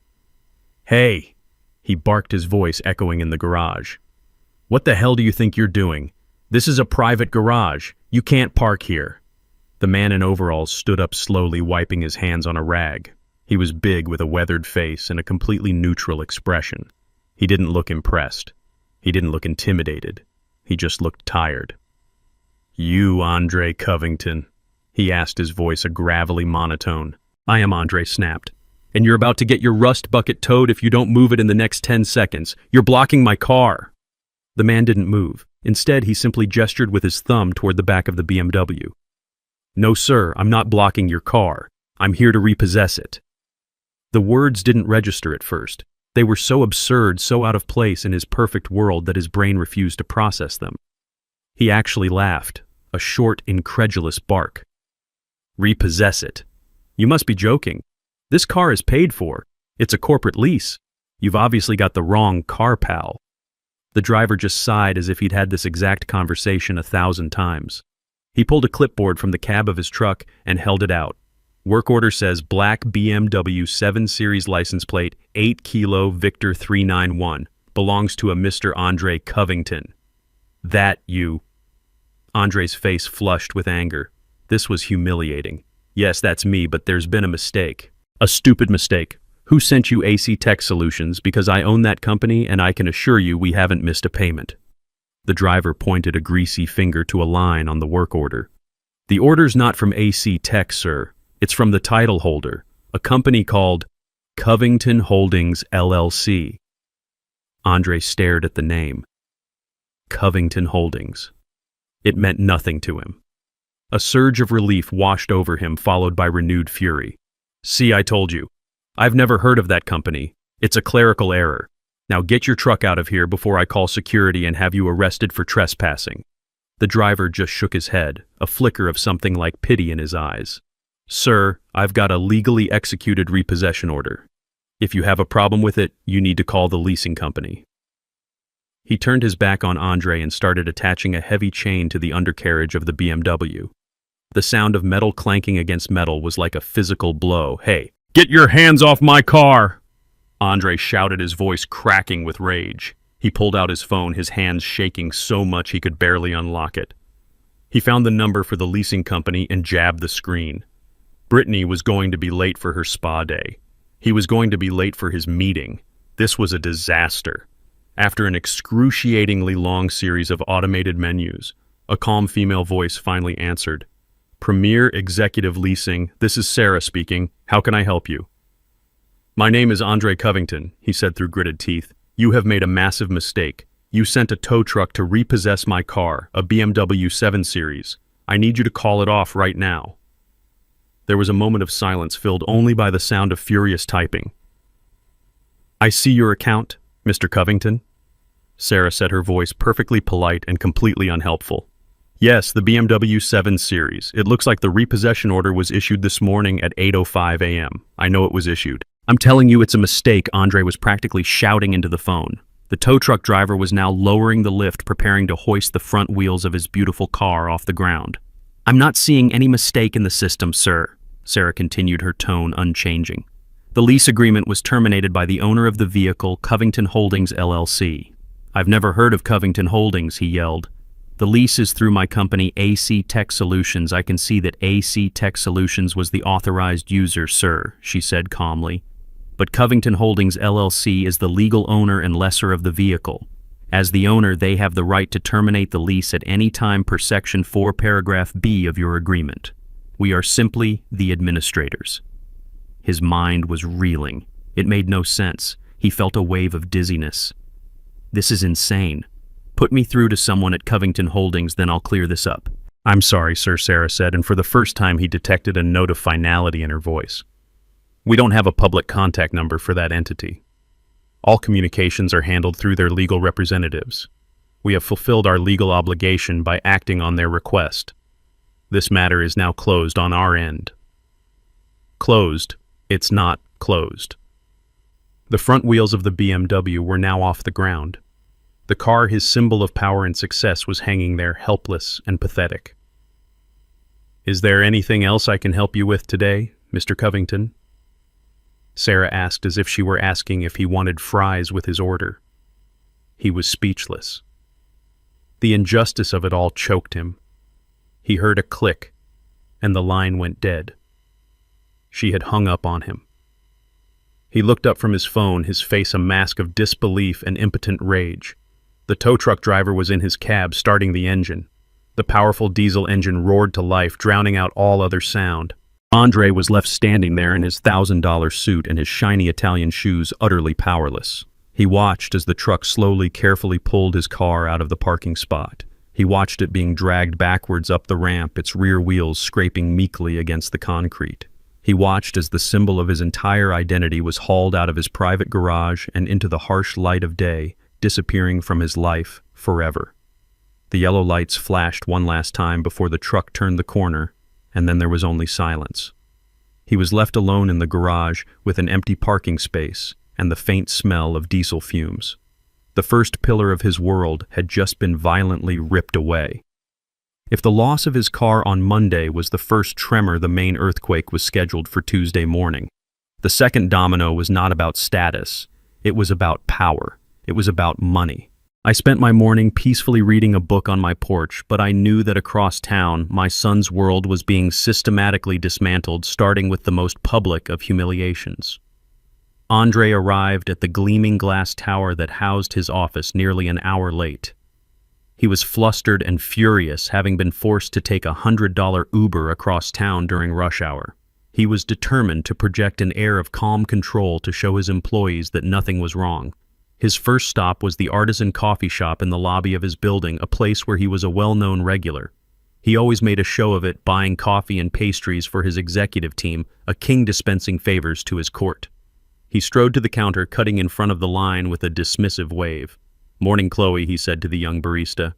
"Hey!" he barked, his voice echoing in the garage. "What the hell do you think you're doing? This is a private garage. You can't park here." The man in overalls stood up slowly, wiping his hands on a rag. He was big, with a weathered face and a completely neutral expression. He didn't look impressed. He didn't look intimidated. He just looked tired. "You, Andre Covington?" he asked, his voice a gravelly monotone. "I am," Andre snapped. "And you're about to get your rust bucket towed if you don't move it in the next 10 seconds. You're blocking my car." The man didn't move. Instead, he simply gestured with his thumb toward the back of the BMW. "No, sir, I'm not blocking your car. I'm here to repossess it." The words didn't register at first. They were so absurd, so out of place in his perfect world that his brain refused to process them. He actually laughed, a short, incredulous bark. "Repossess it? You must be joking. This car is paid for. It's a corporate lease. You've obviously got the wrong car, pal." The driver just sighed, as if he'd had this exact conversation 1,000 times. He pulled a clipboard from the cab of his truck and held it out. Work order says black BMW 7 Series license plate, 8 Kilo Victor 391. Belongs to a Mr. Andre Covington. "That you..." Andre's face flushed with anger. This was humiliating. "Yes, that's me, but there's been a mistake. A stupid mistake. Who sent you AC Tech Solutions? Because I own that company and I can assure you we haven't missed a payment." The driver pointed a greasy finger to a line on the work order. "The order's not from AC Tech, sir. It's from the title holder, a company called Covington Holdings, LLC. Andre stared at the name. Covington Holdings. It meant nothing to him. A surge of relief washed over him, followed by renewed fury. "See, I told you. I've never heard of that company. It's a clerical error. Now get your truck out of here before I call security and have you arrested for trespassing." The driver just shook his head, a flicker of something like pity in his eyes. "Sir, I've got a legally executed repossession order. If you have a problem with it, you need to call the leasing company." He turned his back on Andre and started attaching a heavy chain to the undercarriage of the BMW. The sound of metal clanking against metal was like a physical blow. "Hey, get your hands off my car!" Andre shouted, his voice cracking with rage. He pulled out his phone, his hands shaking so much he could barely unlock it. He found the number for the leasing company and jabbed the screen. Brittany was going to be late for her spa day. He was going to be late for his meeting. This was a disaster. After an excruciatingly long series of automated menus, A calm female voice finally answered. Premier Executive Leasing, this is Sarah speaking. How can I help you? My name is Andre Covington, he said through gritted teeth. You have made a massive mistake. You sent a tow truck to repossess my car, a BMW 7 Series. I need you to call it off right now. There was a moment of silence filled only by the sound of furious typing. I see your account, Mr. Covington, Sarah said, her voice perfectly polite and completely unhelpful. Yes, the BMW 7 Series. It looks like the repossession order was issued this morning at 8:05 a.m. I know it was issued. I'm telling you it's a mistake, Andre was practically shouting into the phone. The tow truck driver was now lowering the lift, preparing to hoist the front wheels of his beautiful car off the ground. I'm not seeing any mistake in the system, sir, Sarah continued, her tone unchanging. The lease agreement was terminated by the owner of the vehicle, Covington Holdings, LLC. I've never heard of Covington Holdings, he yelled. The lease is through my company, AC Tech Solutions. I can see that AC Tech Solutions was the authorized user, sir, she said calmly. But Covington Holdings, LLC is the legal owner and lessor of the vehicle. As the owner, they have the right to terminate the lease at any time per Section 4, Paragraph B of your agreement. We are simply the administrators. His mind was reeling. It made no sense. He felt a wave of dizziness. This is insane. Put me through to someone at Covington Holdings, then I'll clear this up. I'm sorry, sir, Sarah said, and for the first time he detected a note of finality in her voice. We don't have a public contact number for that entity. All communications are handled through their legal representatives. We have fulfilled our legal obligation by acting on their request. This matter is now closed on our end. Closed. It's not closed. The front wheels of the BMW were now off the ground. The car, his symbol of power and success, was hanging there, helpless and pathetic. Is there anything else I can help you with today, Mr. Covington? Sarah asked, as if she were asking if he wanted fries with his order. He was speechless. The injustice of it all choked him. He heard a click, and the line went dead. She had hung up on him. He looked up from his phone, his face a mask of disbelief and impotent rage. The tow truck driver was in his cab, starting the engine. The powerful diesel engine roared to life, drowning out all other sound. Andre was left standing there in his $1,000 suit and his shiny Italian shoes, utterly powerless. He watched as the truck slowly, carefully pulled his car out of the parking spot. He watched it being dragged backwards up the ramp, its rear wheels scraping meekly against the concrete. He watched as the symbol of his entire identity was hauled out of his private garage and into the harsh light of day, disappearing from his life forever. The yellow lights flashed one last time before the truck turned the corner, and then there was only silence. He was left alone in the garage with an empty parking space and the faint smell of diesel fumes. The first pillar of his world had just been violently ripped away. If the loss of his car on Monday was the first tremor, the main earthquake was scheduled for Tuesday morning. The second domino was not about status. It was about power. It was about money. I spent my morning peacefully reading a book on my porch, but I knew that across town, my son's world was being systematically dismantled, starting with the most public of humiliations. Andre arrived at the gleaming glass tower that housed his office nearly an hour late. He was flustered and furious, having been forced to take a $100 Uber across town during rush hour. He was determined to project an air of calm control to show his employees that nothing was wrong. His first stop was the artisan coffee shop in the lobby of his building, a place where he was a well-known regular. He always made a show of it, buying coffee and pastries for his executive team, a king dispensing favors to his court. He strode to the counter, cutting in front of the line with a dismissive wave. "Morning, Chloe," he said to the young barista.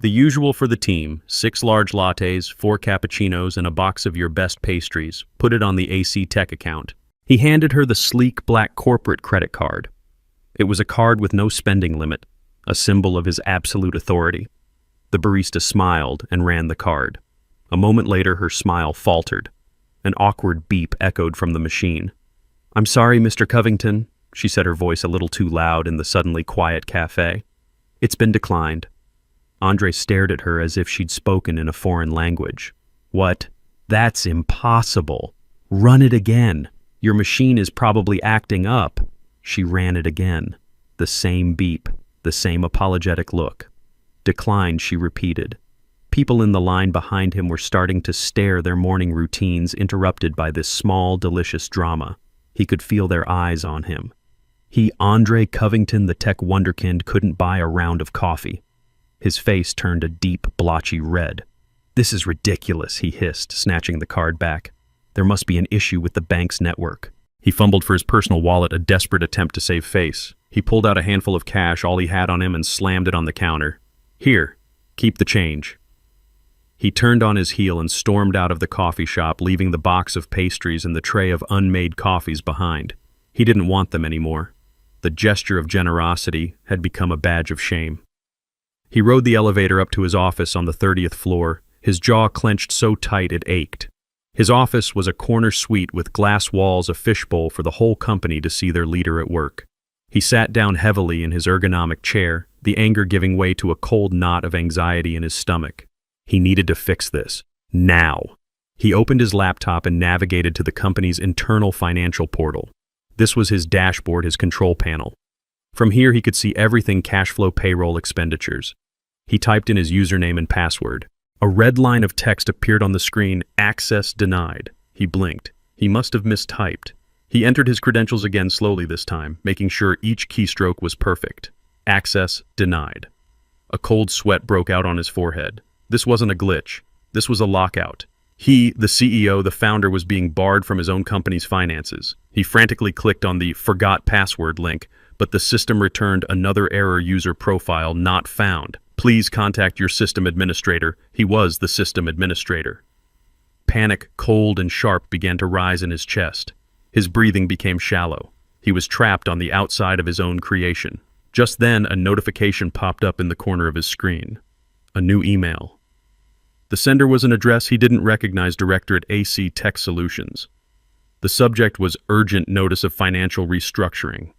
"The usual for the team, 6 large lattes, 4 cappuccinos, and a box of your best pastries. Put it on the AC Tech account." He handed her the sleek black corporate credit card. It was a card with no spending limit, a symbol of his absolute authority. The barista smiled and ran the card. A moment later, her smile faltered. An awkward beep echoed from the machine. "I'm sorry, Mr. Covington," she said, her voice a little too loud in the suddenly quiet cafe. "It's been declined." Andre stared at her as if she'd spoken in a foreign language. "What? That's impossible. Run it again. Your machine is probably acting up." She ran it again. The same beep, the same apologetic look. "Declined," she repeated. People in the line behind him were starting to stare, their morning routines interrupted by this small, delicious drama. He could feel their eyes on him. He, Andre Covington, the tech wonderkind, couldn't buy a round of coffee. His face turned a deep, blotchy red. "This is ridiculous," he hissed, snatching the card back. "There must be an issue with the bank's network." He fumbled for his personal wallet, a desperate attempt to save face. He pulled out a handful of cash, all he had on him, and slammed it on the counter. "Here, keep the change." He turned on his heel and stormed out of the coffee shop, leaving the box of pastries and the tray of unmade coffees behind. He didn't want them anymore. The gesture of generosity had become a badge of shame. He rode the elevator up to his office on the 30th floor, his jaw clenched so tight it ached. His office was a corner suite with glass walls, a fishbowl for the whole company to see their leader at work. He sat down heavily in his ergonomic chair, the anger giving way to a cold knot of anxiety in his stomach. He needed to fix this. Now. He opened his laptop and navigated to the company's internal financial portal. This was his dashboard, his control panel. From here he could see everything: cash flow, payroll, expenditures. He typed in his username and password. A red line of text appeared on the screen: "Access denied." He blinked. He must have mistyped. He entered his credentials again slowly this time, making sure each keystroke was perfect. Access denied. A cold sweat broke out on his forehead. This wasn't a glitch. This was a lockout. He, the CEO, the founder, was being barred from his own company's finances. He frantically clicked on the "Forgot Password" link, but the system returned another error: user profile not found. Please contact your system administrator. He was the system administrator. Panic, cold and sharp, began to rise in his chest. His breathing became shallow. He was trapped on the outside of his own creation. Just then, a notification popped up in the corner of his screen. A new email. The sender was an address he didn't recognize: Director at AC Tech Solutions. The subject was "Urgent Notice of Financial Restructuring."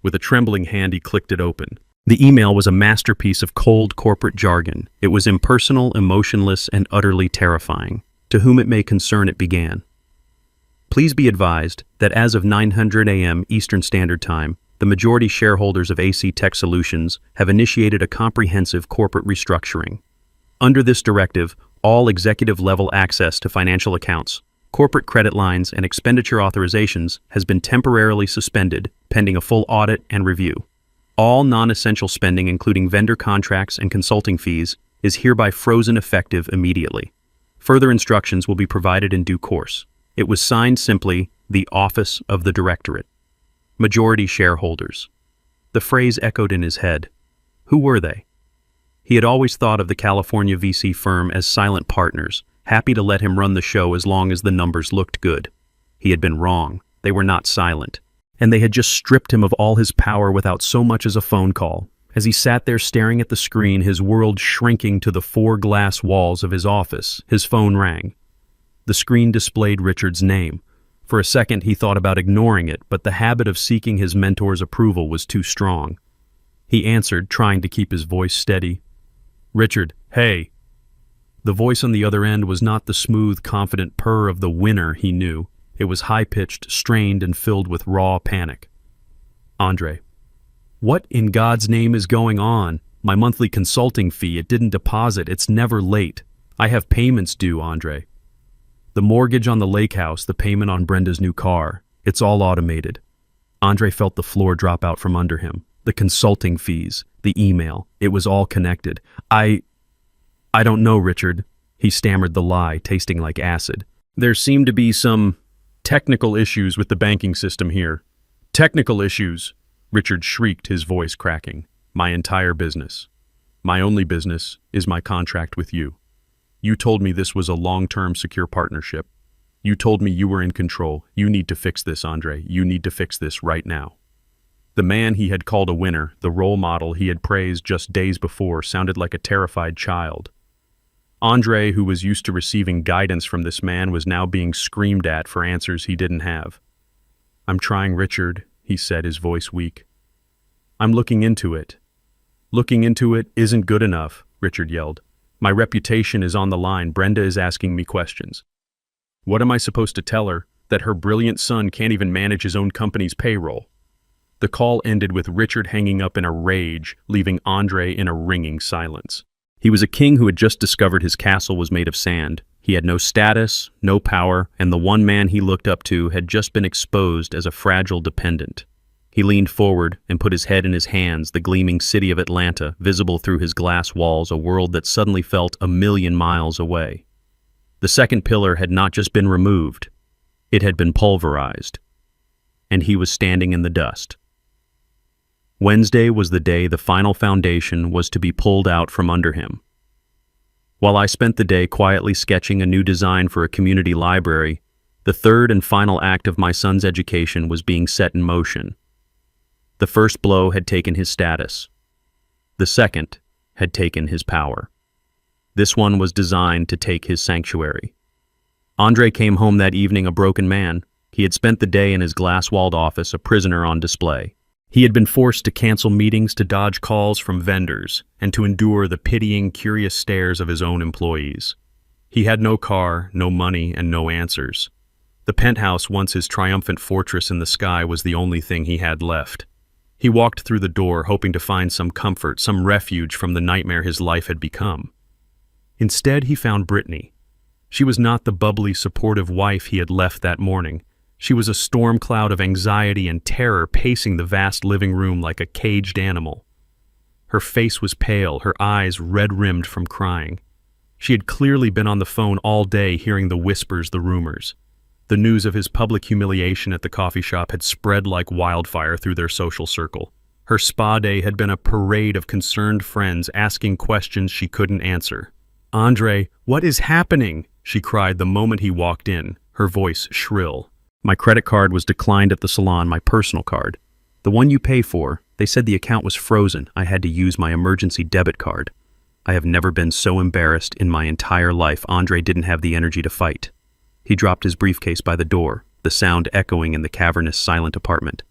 With a trembling hand, he clicked it open. The email was a masterpiece of cold corporate jargon. It was impersonal, emotionless, and utterly terrifying. To whom it may concern, it began. Please be advised that as of 9:00 a.m. Eastern Standard Time, the majority shareholders of AC Tech Solutions have initiated a comprehensive corporate restructuring. Under this directive, all executive-level access to financial accounts, corporate credit lines, and expenditure authorizations has been temporarily suspended, pending a full audit and review. All non-essential spending, including vendor contracts and consulting fees, is hereby frozen effective immediately. Further instructions will be provided in due course. It was signed simply, "The Office of the Directorate." Majority shareholders. The phrase echoed in his head. Who were they? He had always thought of the California VC firm as silent partners, happy to let him run the show as long as the numbers looked good. He had been wrong. They were not silent. And they had just stripped him of all his power without so much as a phone call. As he sat there staring at the screen, his world shrinking to the 4 glass walls of his office, his phone rang. The screen displayed Richard's name. For a second, he thought about ignoring it, but the habit of seeking his mentor's approval was too strong. He answered, trying to keep his voice steady. "Richard, hey." The voice on the other end was not the smooth, confident purr of the winner he knew. It was high-pitched, strained, and filled with raw panic. "Andre, what in God's name is going on? My monthly consulting fee, it didn't deposit. It's never late. I have payments due, Andre. The mortgage on the lake house, the payment on Brenda's new car. It's all automated." Andre felt the floor drop out from under him. The consulting fees, the email, it was all connected. I don't know, Richard." He stammered the lie, tasting like acid. "There seem to be some technical issues with the banking system here." "Technical issues?" Richard shrieked, his voice cracking. "My entire business. My only business is my contract with you. You told me this was a long-term secure partnership. You told me you were in control. You need to fix this, Andre. You need to fix this right now." The man he had called a winner, the role model he had praised just days before, sounded like a terrified child. Andre, who was used to receiving guidance from this man, was now being screamed at for answers he didn't have. "I'm trying, Richard," he said, his voice weak. "I'm looking into it." "Looking into it isn't good enough," Richard yelled. "My reputation is on the line. Brenda is asking me questions. What am I supposed to tell her? That her brilliant son can't even manage his own company's payroll?" The call ended with Richard hanging up in a rage, leaving Andre in a ringing silence. He was a king who had just discovered his castle was made of sand. He had no status, no power, and the one man he looked up to had just been exposed as a fragile dependent. He leaned forward and put his head in his hands, the gleaming city of Atlanta, visible through his glass walls, a world that suddenly felt 1,000,000 miles away. The second pillar had not just been removed, it had been pulverized, and he was standing in the dust. Wednesday was the day the final foundation was to be pulled out from under him. While I spent the day quietly sketching a new design for a community library, the third and final act of my son's education was being set in motion. The first blow had taken his status. The second had taken his power. This one was designed to take his sanctuary. Andre came home that evening a broken man. He had spent the day in his glass-walled office, a prisoner on display. He had been forced to cancel meetings, to dodge calls from vendors, and to endure the pitying, curious stares of his own employees. He had no car, no money, and no answers. The penthouse, once his triumphant fortress in the sky, was the only thing he had left. He walked through the door, hoping to find some comfort, some refuge from the nightmare his life had become. Instead, he found Brittany. She was not the bubbly, supportive wife he had left that morning. She was a storm cloud of anxiety and terror pacing the vast living room like a caged animal. Her face was pale, her eyes red-rimmed from crying. She had clearly been on the phone all day hearing the whispers, the rumors. The news of his public humiliation at the coffee shop had spread like wildfire through their social circle. Her spa day had been a parade of concerned friends asking questions she couldn't answer. "Andre, what is happening?" she cried the moment he walked in, her voice shrill. "My credit card was declined at the salon, my personal card. The one you pay for. They said the account was frozen. I had to use my emergency debit card. I have never been so embarrassed in my entire life." Andre didn't have the energy to fight. He dropped his briefcase by the door, the sound echoing in the cavernous, silent apartment.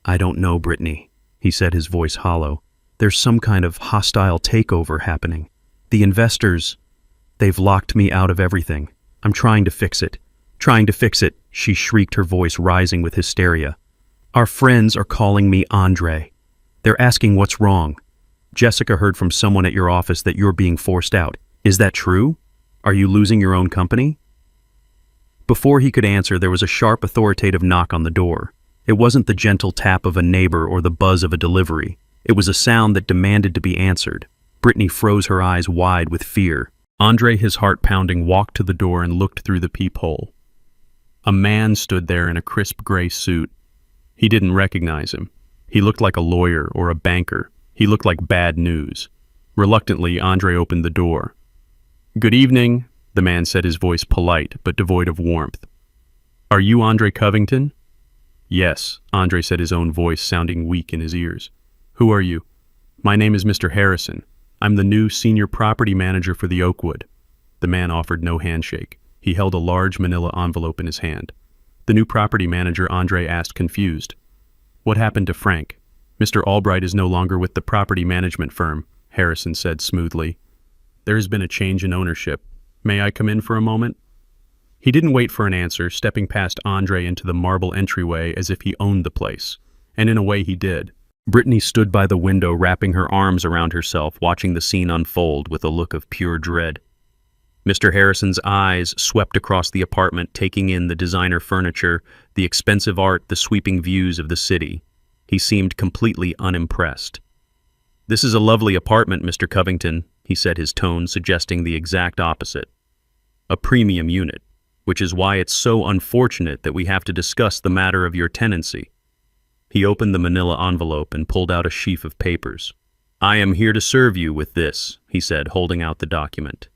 "I don't know, Brittany," he said, his voice hollow. "There's some kind of hostile takeover happening. The investors, they've locked me out of everything. I'm trying to fix it. Trying to fix it," she shrieked, her voice rising with hysteria. "Our friends are calling me Andre. They're asking what's wrong. Jessica heard from someone at your office that you're being forced out. Is that true? Are you losing your own company?" Before he could answer, there was a sharp, authoritative knock on the door. It wasn't the gentle tap of a neighbor or the buzz of a delivery. It was a sound that demanded to be answered. Brittany froze her eyes wide with fear. Andre, his heart pounding, walked to the door and looked through the peephole. A man stood there in a crisp gray suit. He didn't recognize him. He looked like a lawyer or a banker. He looked like bad news. Reluctantly, Andre opened the door. "Good evening," the man said, his voice polite but devoid of warmth. "Are you Andre Covington?" "Yes," Andre said, his own voice sounding weak in his ears. "Who are you?" "My name is Mr. Harrison. I'm the new senior property manager for the Oakwood." The man offered no handshake. He held a large manila envelope in his hand. "The new property manager?" Andre asked, confused. "What happened to Frank?" "Mr. Albright is no longer with the property management firm," Harrison said smoothly. "There has been a change in ownership. May I come in for a moment?" He didn't wait for an answer, stepping past Andre into the marble entryway as if he owned the place. And in a way he did. Brittany stood by the window, wrapping her arms around herself, watching the scene unfold with a look of pure dread. Mr. Harrison's eyes swept across the apartment, taking in the designer furniture, the expensive art, the sweeping views of the city. He seemed completely unimpressed. "This is a lovely apartment, Mr. Covington," he said, his tone suggesting the exact opposite. "A premium unit, which is why it's so unfortunate that we have to discuss the matter of your tenancy." He opened the manila envelope and pulled out a sheaf of papers. "I am here to serve you with this," he said, holding out the document.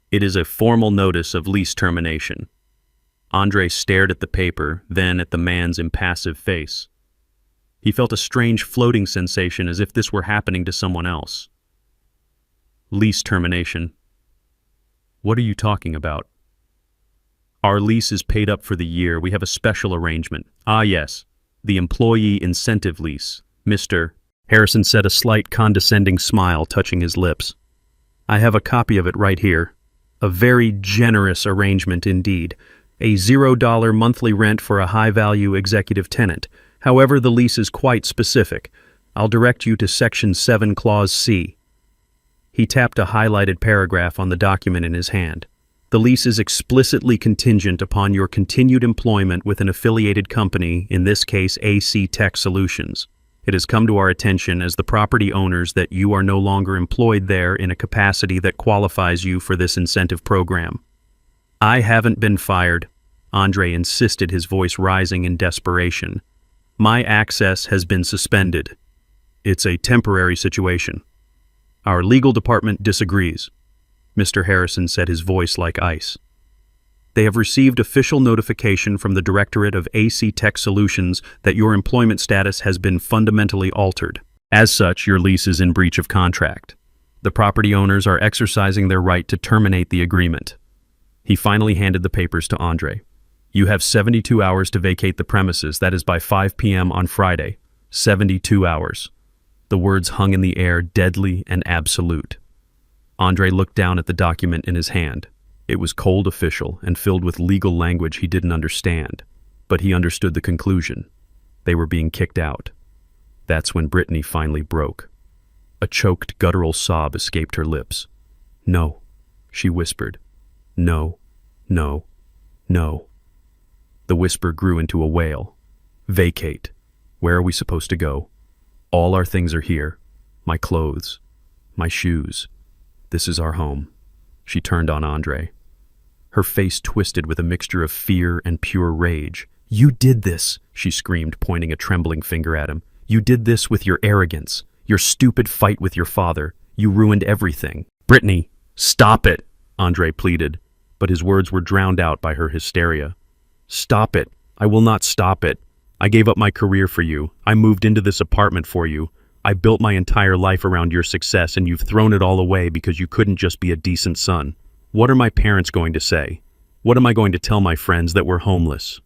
"It is a formal notice of lease termination." Andre stared at the paper, then at the man's impassive face. He felt a strange floating sensation, as if this were happening to someone else. "Lease termination? What are you talking about?" "Our lease is paid up for the year. We have a special arrangement." "Ah, yes. The employee incentive lease, Mr. Harrison said, a slight condescending smile touching his lips. "I have a copy of it right here. A very generous arrangement indeed. A $0 monthly rent for a high-value executive tenant. However, the lease is quite specific. I'll direct you to Section 7, Clause C." He tapped a highlighted paragraph on the document in his hand. The lease is explicitly contingent upon your continued employment with an affiliated company, in this case AC Tech Solutions. It has come to our attention as the property owners that you are no longer employed there in a capacity that qualifies you for this incentive program. I haven't been fired, Andre insisted, his voice rising in desperation. My access has been suspended. It's a temporary situation. Our legal department disagrees, Mr. Harrison said, his voice like ice. They have received official notification from the Directorate of AC Tech Solutions that your employment status has been fundamentally altered. As such, your lease is in breach of contract. The property owners are exercising their right to terminate the agreement. He finally handed the papers to Andre. You have 72 hours to vacate the premises. That is by 5 p.m. on Friday. 72 hours. The words hung in the air, deadly and absolute. Andre looked down at the document in his hand. It was cold, official, and filled with legal language he didn't understand. But he understood the conclusion. They were being kicked out. That's when Brittany finally broke. A choked, guttural sob escaped her lips. No, she whispered. No, no, no. The whisper grew into a wail. Vacate. Where are we supposed to go? All our things are here. My clothes. My shoes. This is our home. She turned on Andre. Her face twisted with a mixture of fear and pure rage. You did this, she screamed, pointing a trembling finger at him. You did this with your arrogance, your stupid fight with your father. You ruined everything. Brittany, stop it, Andre pleaded, but his words were drowned out by her hysteria. Stop it. I will not stop it. I gave up my career for you. I moved into this apartment for you. I built my entire life around your success, and you've thrown it all away because you couldn't just be a decent son. What are my parents going to say? What am I going to tell my friends, that we're homeless?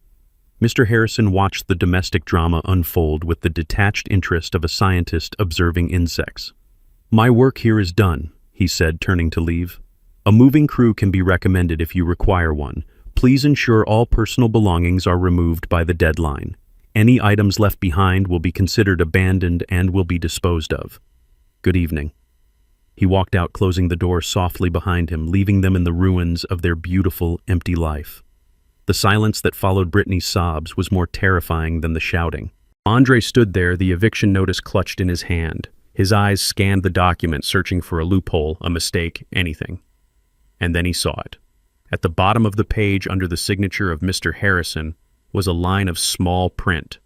Mr. Harrison watched the domestic drama unfold with the detached interest of a scientist observing insects. My work here is done, he said, turning to leave. A moving crew can be recommended if you require one. Please ensure all personal belongings are removed by the deadline. Any items left behind will be considered abandoned and will be disposed of. Good evening. He walked out, closing the door softly behind him, leaving them in the ruins of their beautiful, empty life. The silence that followed Brittany's sobs was more terrifying than the shouting. Andre stood there, the eviction notice clutched in his hand. His eyes scanned the document, searching for a loophole, a mistake, anything. And then he saw it. At the bottom of the page, under the signature of Mr. Harrison, was a line of small print.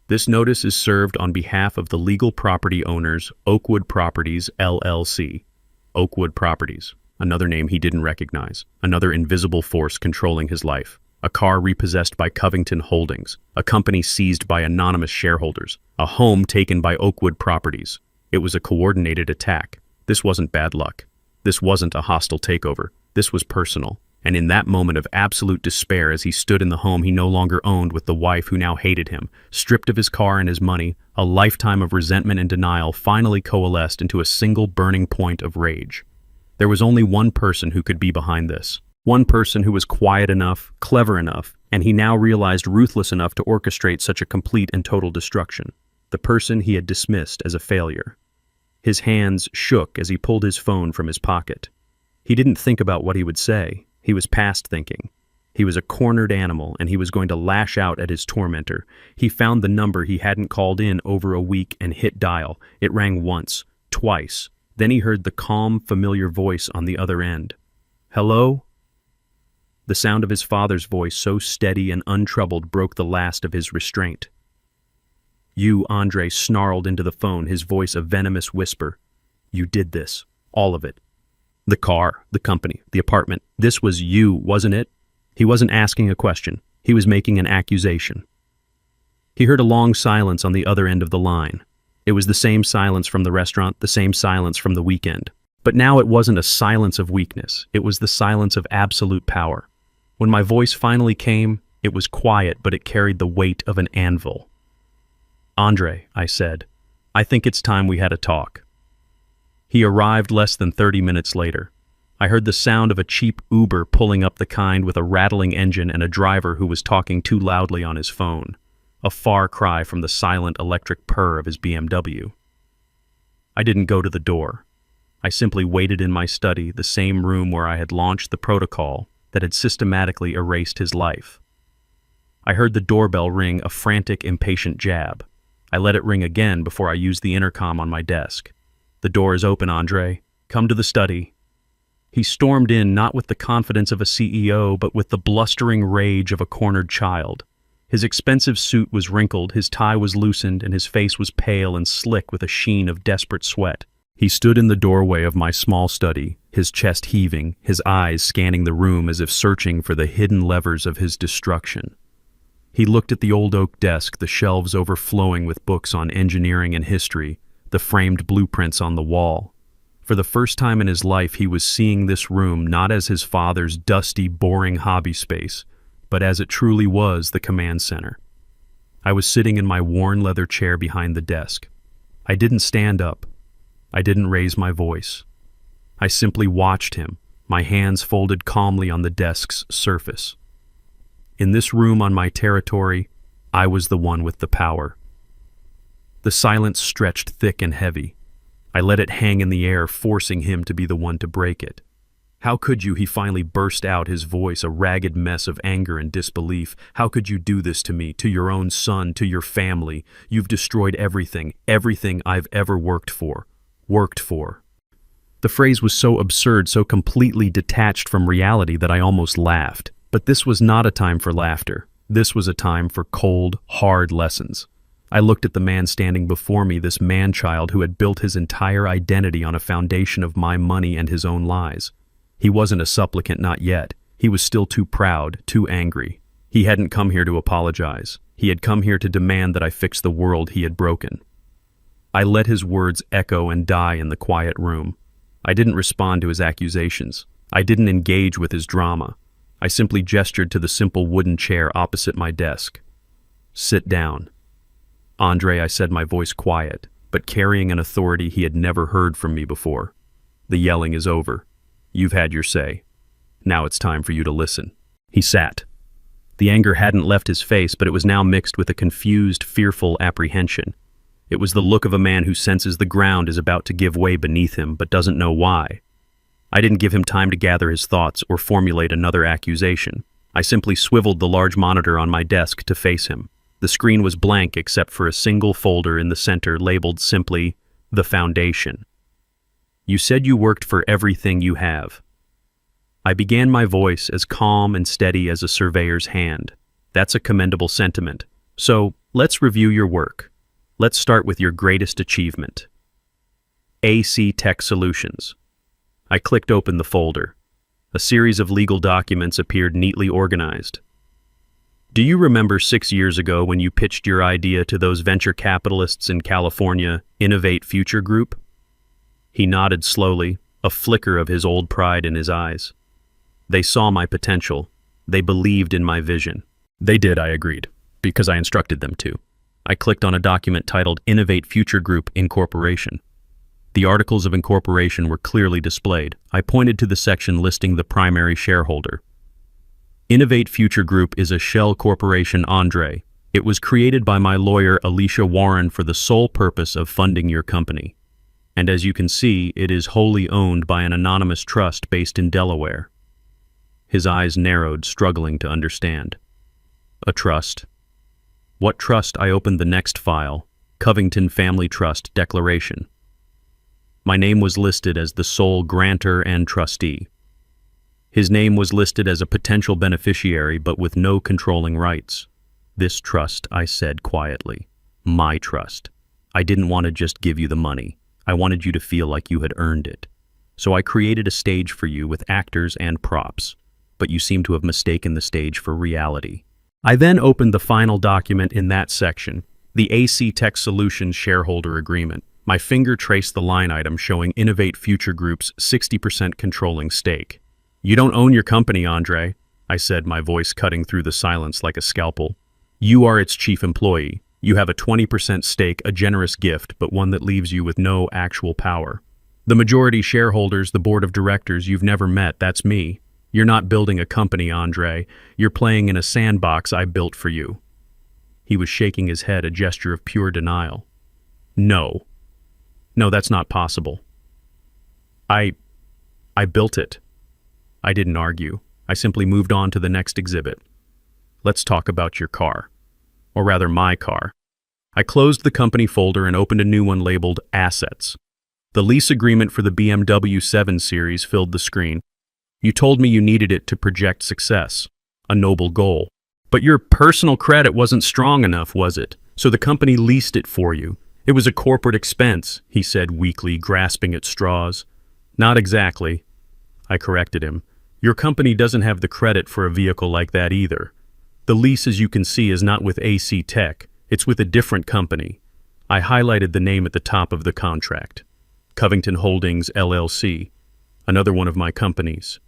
This notice is served on behalf of the legal property owners, Oakwood Properties, LLC. Oakwood Properties, another name he didn't recognize, another invisible force controlling his life. A car repossessed by Covington Holdings, a company seized by anonymous shareholders, a home taken by Oakwood Properties. It was a coordinated attack. This wasn't bad luck. This wasn't a hostile takeover. This was personal. And in that moment of absolute despair, as he stood in the home he no longer owned with the wife who now hated him, stripped of his car and his money, a lifetime of resentment and denial finally coalesced into a single burning point of rage. There was only one person who could be behind this. One person who was quiet enough, clever enough, and he now realized ruthless enough to orchestrate such a complete and total destruction. The person he had dismissed as a failure. His hands shook as he pulled his phone from his pocket. He didn't think about what he would say. He was past thinking. He was a cornered animal, and he was going to lash out at his tormentor. He found the number he hadn't called in over a week and hit dial. It rang once, twice. Then he heard the calm, familiar voice on the other end. Hello? The sound of his father's voice, so steady and untroubled, broke the last of his restraint. You, Andre snarled into the phone, his voice a venomous whisper. You did this. All of it. The car, the company, the apartment. This was you, wasn't it? He wasn't asking a question. He was making an accusation. He heard a long silence on the other end of the line. It was the same silence from the restaurant, the same silence from the weekend. But now it wasn't a silence of weakness. It was the silence of absolute power. When my voice finally came, it was quiet, but it carried the weight of an anvil. Andre, I said, I think it's time we had a talk. He arrived less than 30 minutes later. I heard the sound of a cheap Uber pulling up, the kind with a rattling engine and a driver who was talking too loudly on his phone, a far cry from the silent electric purr of his BMW. I didn't go to the door. I simply waited in my study, the same room where I had launched the protocol that had systematically erased his life. I heard the doorbell ring, a frantic, impatient jab. I let it ring again before I used the intercom on my desk. "The door is open, Andre. Come to the study." He stormed in, not with the confidence of a CEO, but with the blustering rage of a cornered child. His expensive suit was wrinkled, his tie was loosened, and his face was pale and slick with a sheen of desperate sweat. He stood in the doorway of my small study, his chest heaving, his eyes scanning the room as if searching for the hidden levers of his destruction. He looked at the old oak desk, the shelves overflowing with books on engineering and history, the framed blueprints on the wall. For the first time in his life, he was seeing this room not as his father's dusty, boring hobby space, but as it truly was, the command center. I was sitting in my worn leather chair behind the desk. I didn't stand up. I didn't raise my voice. I simply watched him, my hands folded calmly on the desk's surface. In this room on my territory, I was the one with the power. The silence stretched thick and heavy. I let it hang in the air, forcing him to be the one to break it. "How could you?" he finally burst out, his voice a ragged mess of anger and disbelief. "How could you do this to me, to your own son, to your family? You've destroyed everything, everything I've ever worked for. The phrase was so absurd, so completely detached from reality that I almost laughed. But this was not a time for laughter. This was a time for cold, hard lessons. I looked at the man standing before me, this man-child who had built his entire identity on a foundation of my money and his own lies. He wasn't a supplicant, not yet. He was still too proud, too angry. He hadn't come here to apologize. He had come here to demand that I fix the world he had broken. I let his words echo and die in the quiet room. I didn't respond to his accusations. I didn't engage with his drama. I simply gestured to the simple wooden chair opposite my desk. "Sit down." "Andre," I said, my voice quiet, but carrying an authority he had never heard from me before. "The yelling is over. You've had your say. Now it's time for you to listen." He sat. The anger hadn't left his face, but it was now mixed with a confused, fearful apprehension. It was the look of a man who senses the ground is about to give way beneath him, but doesn't know why. I didn't give him time to gather his thoughts or formulate another accusation. I simply swiveled the large monitor on my desk to face him. The screen was blank except for a single folder in the center labeled simply, "The Foundation." "You said you worked for everything you have." I began, my voice as calm and steady as a surveyor's hand. "That's a commendable sentiment. So, let's review your work. Let's start with your greatest achievement. AC Tech Solutions." I clicked open the folder. A series of legal documents appeared neatly organized. "Do you remember 6 years ago when you pitched your idea to those venture capitalists in California, Innovate Future Group?" He nodded slowly, a flicker of his old pride in his eyes. "They saw my potential. They believed in my vision." "They did," I agreed, "because I instructed them to." I clicked on a document titled Innovate Future Group Incorporation. The articles of incorporation were clearly displayed. I pointed to the section listing the primary shareholder. "Innovate Future Group is a shell corporation, Andre. It was created by my lawyer, Alicia Warren, for the sole purpose of funding your company. And as you can see, it is wholly owned by an anonymous trust based in Delaware." His eyes narrowed, struggling to understand. "A trust? What trust?" I opened the next file, Covington Family Trust Declaration. My name was listed as the sole grantor and trustee. His name was listed as a potential beneficiary, but with no controlling rights. "This trust," I said quietly. "My trust. I didn't want to just give you the money. I wanted you to feel like you had earned it. So I created a stage for you with actors and props, but you seem to have mistaken the stage for reality." I then opened the final document in that section, the AC Tech Solutions Shareholder Agreement. My finger traced the line item showing Innovate Future Group's 60% controlling stake. "You don't own your company, Andre," I said, my voice cutting through the silence like a scalpel. "You are its chief employee. You have a 20% stake, a generous gift, but one that leaves you with no actual power. The majority shareholders, the board of directors, you've never met. That's me. You're not building a company, Andre. You're playing in a sandbox I built for you." He was shaking his head, a gesture of pure denial. No, that's not possible." I built it. I didn't argue. I simply moved on to the next exhibit. Let's talk about your car. Or rather, my car. I closed the company folder and opened a new one labeled Assets. The lease agreement for the BMW 7 Series filled the screen. You told me you needed it to project success, a noble goal. But your personal credit wasn't strong enough, was it? So the company leased it for you. It was a corporate expense, he said weakly, grasping at straws. Not exactly, I corrected him. Your company doesn't have the credit for a vehicle like that either. The lease, as you can see, is not with AC Tech. It's with a different company. I highlighted the name at the top of the contract. Covington Holdings, LLC, another one of my companies.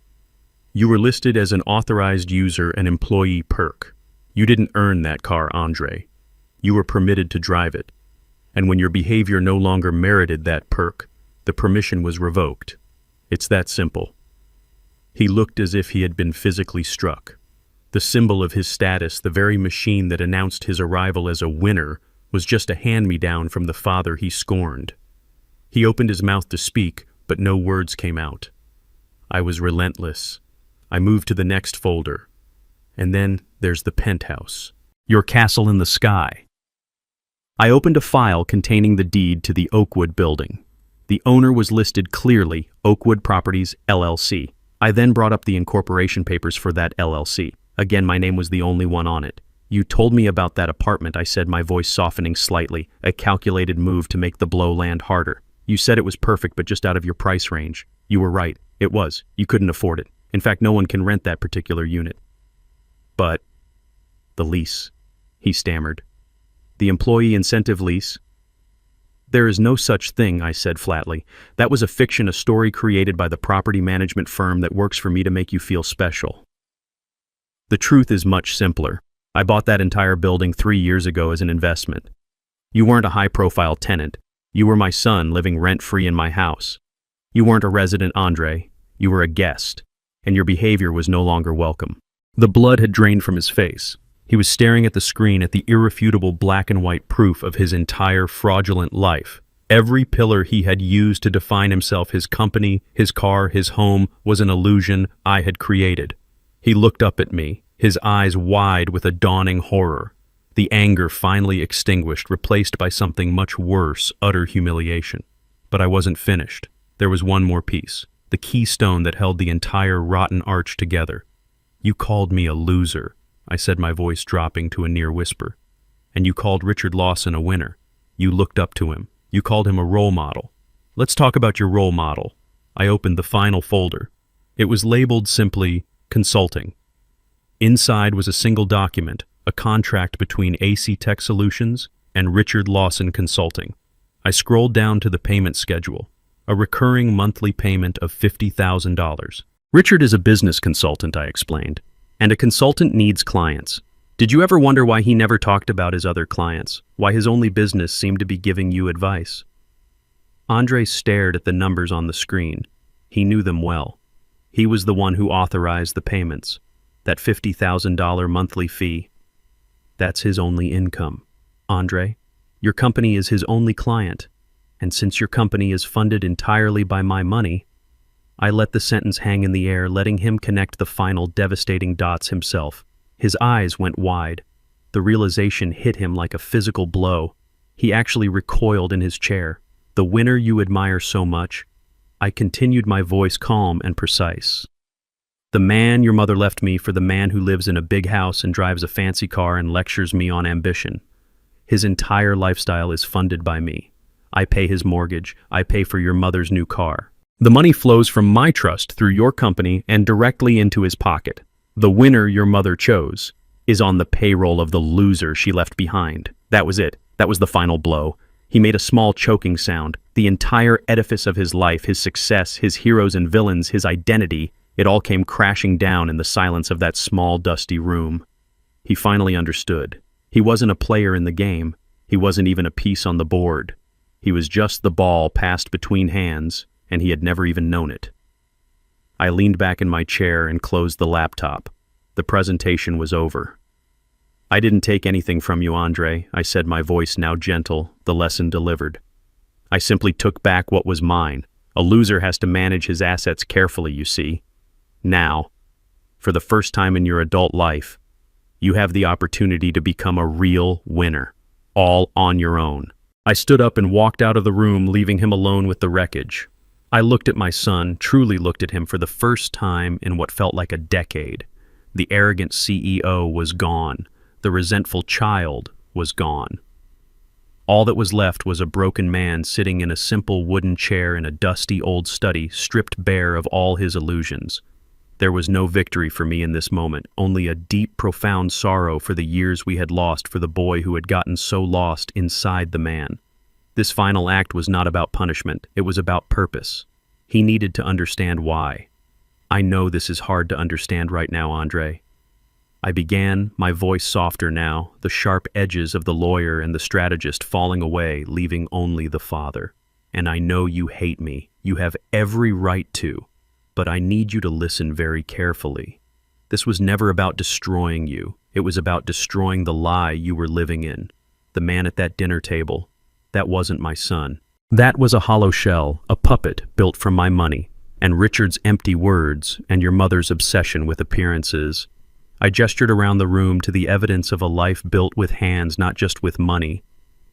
You were listed as an authorized user and employee perk. You didn't earn that car, Andre. You were permitted to drive it. And when your behavior no longer merited that perk, the permission was revoked. It's that simple. He looked as if he had been physically struck. The symbol of his status, the very machine that announced his arrival as a winner, was just a hand-me-down from the father he scorned. He opened his mouth to speak, but no words came out. I was relentless. I moved to the next folder. And then there's the penthouse. Your castle in the sky. I opened a file containing the deed to the Oakwood building. The owner was listed clearly, Oakwood Properties, LLC. I then brought up the incorporation papers for that LLC. Again, my name was the only one on it. You told me about that apartment, I said, my voice softening slightly, a calculated move to make the blow land harder. You said it was perfect, but just out of your price range. You were right. It was. You couldn't afford it. In fact, no one can rent that particular unit. But the lease, he stammered. The employee incentive lease? There is no such thing, I said flatly. That was a fiction, a story created by the property management firm that works for me to make you feel special. The truth is much simpler. I bought that entire building 3 years ago as an investment. You weren't a high-profile tenant. You were my son living rent-free in my house. You weren't a resident, Andre. You were a guest, and your behavior was no longer welcome. The blood had drained from his face. He was staring at the screen at the irrefutable black and white proof of his entire fraudulent life. Every pillar he had used to define himself, his company, his car, his home, was an illusion I had created. He looked up at me, his eyes wide with a dawning horror. The anger finally extinguished, replaced by something much worse, utter humiliation. But I wasn't finished. There was one more piece, the keystone that held the entire rotten arch together. You called me a loser, I said, my voice dropping to a near whisper. And you called Richard Lawson a winner. You looked up to him. You called him a role model. Let's talk about your role model. I opened the final folder. It was labeled simply, Consulting. Inside was a single document, a contract between AC Tech Solutions and Richard Lawson Consulting. I scrolled down to the payment schedule, a recurring monthly payment of $50,000. Richard is a business consultant, I explained. And a consultant needs clients. Did you ever wonder why he never talked about his other clients? Why his only business seemed to be giving you advice? Andre stared at the numbers on the screen. He knew them well. He was the one who authorized the payments. That $50,000 monthly fee. That's his only income. Andre, your company is his only client. And since your company is funded entirely by my money, I let the sentence hang in the air, letting him connect the final devastating dots himself. His eyes went wide. The realization hit him like a physical blow. He actually recoiled in his chair. The winner you admire so much? I continued, my voice calm and precise. The man your mother left me for the man who lives in a big house and drives a fancy car and lectures me on ambition. His entire lifestyle is funded by me. I pay his mortgage. I pay for your mother's new car. The money flows from my trust through your company and directly into his pocket. The winner your mother chose is on the payroll of the loser she left behind. That was it. That was the final blow. He made a small choking sound. The entire edifice of his life, his success, his heroes and villains, his identity, it all came crashing down in the silence of that small, dusty room. He finally understood. He wasn't a player in the game. He wasn't even a piece on the board. He was just the ball passed between hands, and he had never even known it. I leaned back in my chair and closed the laptop. The presentation was over. I didn't take anything from you, Andre, I said, my voice now gentle, the lesson delivered. I simply took back what was mine, A loser has to manage his assets carefully, you see. Now, for the first time in your adult life, you have the opportunity to become a real winner, all on your own. I stood up and walked out of the room, leaving him alone with the wreckage. I looked at my son, truly looked at him for the first time in what felt like a decade. The arrogant CEO was gone. The resentful child was gone. All that was left was a broken man sitting in a simple wooden chair in a dusty old study, stripped bare of all his illusions. There was no victory for me in this moment, only a deep, profound sorrow for the years we had lost for the boy who had gotten so lost inside the man. This final act was not about punishment, it was about purpose. He needed to understand why. I know this is hard to understand right now, Andre. I began, my voice softer now, the sharp edges of the lawyer and the strategist falling away, leaving only the father. And I know you hate me. You have every right to. But I need you to listen very carefully. This was never about destroying you. It was about destroying the lie you were living in. The man at that dinner table, that wasn't my son. That was a hollow shell, a puppet built from my money, and Richard's empty words, and your mother's obsession with appearances. I gestured around the room to the evidence of a life built with hands, not just with money.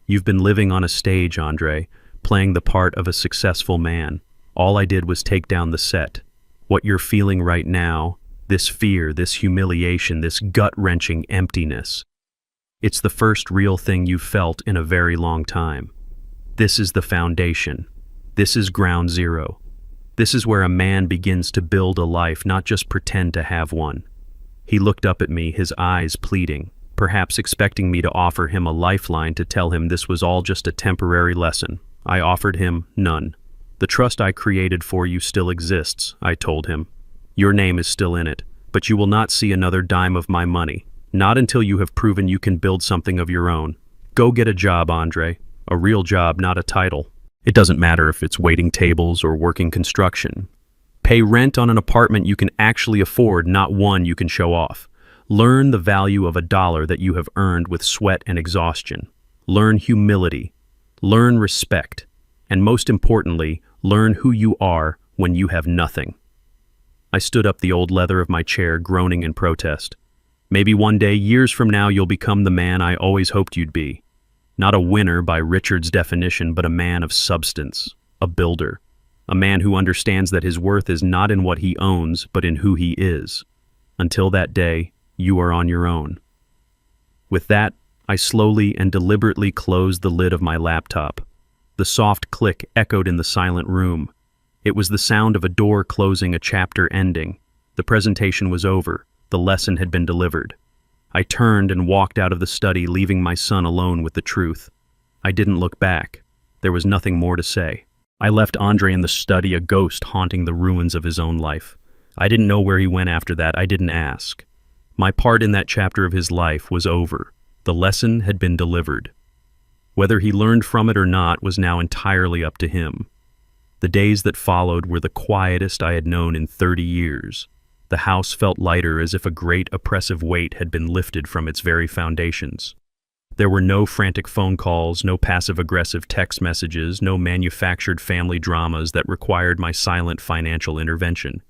You've been living on a stage, Andre, playing the part of a successful man. All I did was take down the set. What you're feeling right now, this fear, this humiliation, this gut-wrenching emptiness, it's the first real thing you've felt in a very long time. This is the foundation. This is ground zero. This is where a man begins to build a life, not just pretend to have one. He looked up at me, his eyes pleading, perhaps expecting me to offer him a lifeline to tell him this was all just a temporary lesson. I offered him none. The trust I created for you still exists, I told him. Your name is still in it, but you will not see another dime of my money, not until you have proven you can build something of your own. Go get a job, Andre. A real job, not a title. It doesn't matter if it's waiting tables or working construction. Pay rent on an apartment you can actually afford, not one you can show off. Learn the value of $1 that you have earned with sweat and exhaustion. Learn humility. Learn respect. And most importantly, learn who you are when you have nothing. I stood up the old leather of my chair, groaning in protest. Maybe one day, years from now, you'll become the man I always hoped you'd be. Not a winner by Richard's definition, but a man of substance, a builder. A man who understands that his worth is not in what he owns, but in who he is. Until that day, you are on your own. With that, I slowly and deliberately closed the lid of my laptop. The soft click echoed in the silent room. It was the sound of a door closing, a chapter ending. The presentation was over. The lesson had been delivered. I turned and walked out of the study, leaving my son alone with the truth. I didn't look back. There was nothing more to say. I left Andre in the study, a ghost haunting the ruins of his own life. I didn't know where he went after that. I didn't ask. My part in that chapter of his life was over. The lesson had been delivered. Whether he learned from it or not was now entirely up to him. The days that followed were the quietest I had known in 30 years. The house felt lighter, as if a great oppressive weight had been lifted from its very foundations. There were no frantic phone calls, no passive-aggressive text messages, no manufactured family dramas that required my silent financial intervention.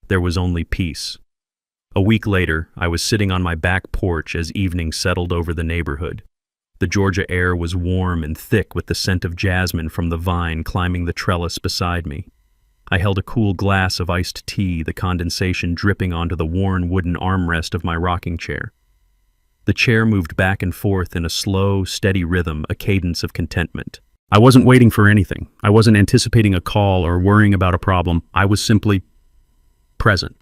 There was only peace. A week later, I was sitting on my back porch as evening settled over the neighborhood. The Georgia air was warm and thick with the scent of jasmine from the vine climbing the trellis beside me. I held a cool glass of iced tea, the condensation dripping onto the worn wooden armrest of my rocking chair. The chair moved back and forth in a slow, steady rhythm, a cadence of contentment. I wasn't waiting for anything. I wasn't anticipating a call or worrying about a problem. I was simply present.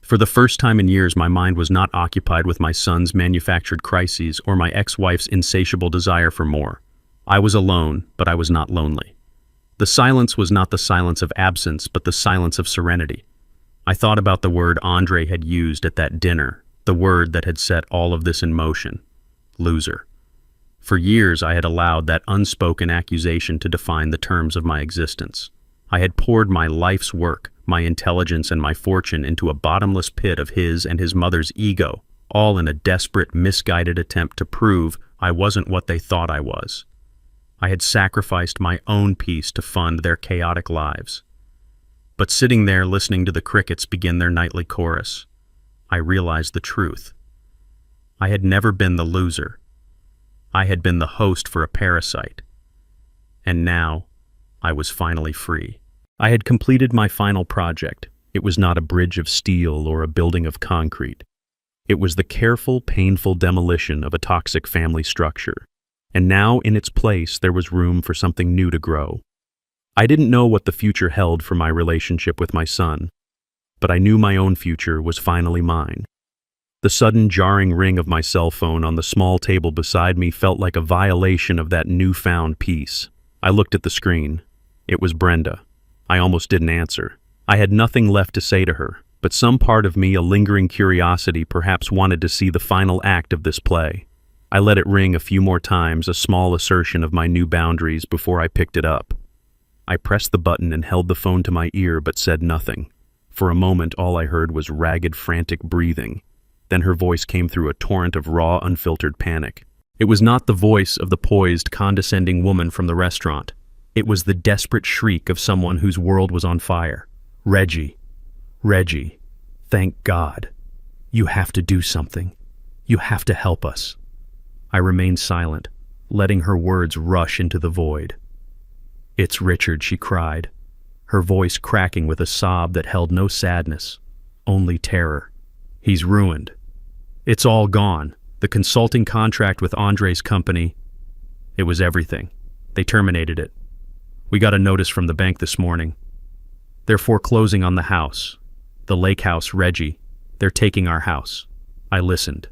For the first time in years, my mind was not occupied with my son's manufactured crises or my ex-wife's insatiable desire for more. I was alone, but I was not lonely. The silence was not the silence of absence, but the silence of serenity. I thought about the word Andre had used at that dinner, the word that had set all of this in motion: loser. For years, I had allowed that unspoken accusation to define the terms of my existence. I had poured my life's work, my intelligence, and my fortune into a bottomless pit of his and his mother's ego, all in a desperate, misguided attempt to prove I wasn't what they thought I was. I had sacrificed my own peace to fund their chaotic lives. But sitting there listening to the crickets begin their nightly chorus, I realized the truth. I had never been the loser. I had been the host for a parasite. And now, I was finally free. I had completed my final project. It was not a bridge of steel or a building of concrete. It was the careful, painful demolition of a toxic family structure. And now, in its place, there was room for something new to grow. I didn't know what the future held for my relationship with my son, but I knew my own future was finally mine. The sudden jarring ring of my cell phone on the small table beside me felt like a violation of that newfound peace. I looked at the screen. It was Brenda. I almost didn't answer. I had nothing left to say to her, but some part of me, a lingering curiosity, perhaps wanted to see the final act of this play. I let it ring a few more times, a small assertion of my new boundaries, before I picked it up. I pressed the button and held the phone to my ear but said nothing. For a moment, all I heard was ragged, frantic breathing. Then her voice came through a torrent of raw, unfiltered panic. It was not the voice of the poised, condescending woman from the restaurant. It was the desperate shriek of someone whose world was on fire. Reggie. Reggie. Thank God. You have to do something. You have to help us. I remained silent, letting her words rush into the void. It's Richard, she cried, her voice cracking with a sob that held no sadness, only terror. He's ruined. It's all gone. The consulting contract with Andre's company. It was everything. They terminated it. We got a notice from the bank this morning. They're foreclosing on the house. The lake house, Reggie. They're taking our house. I listened.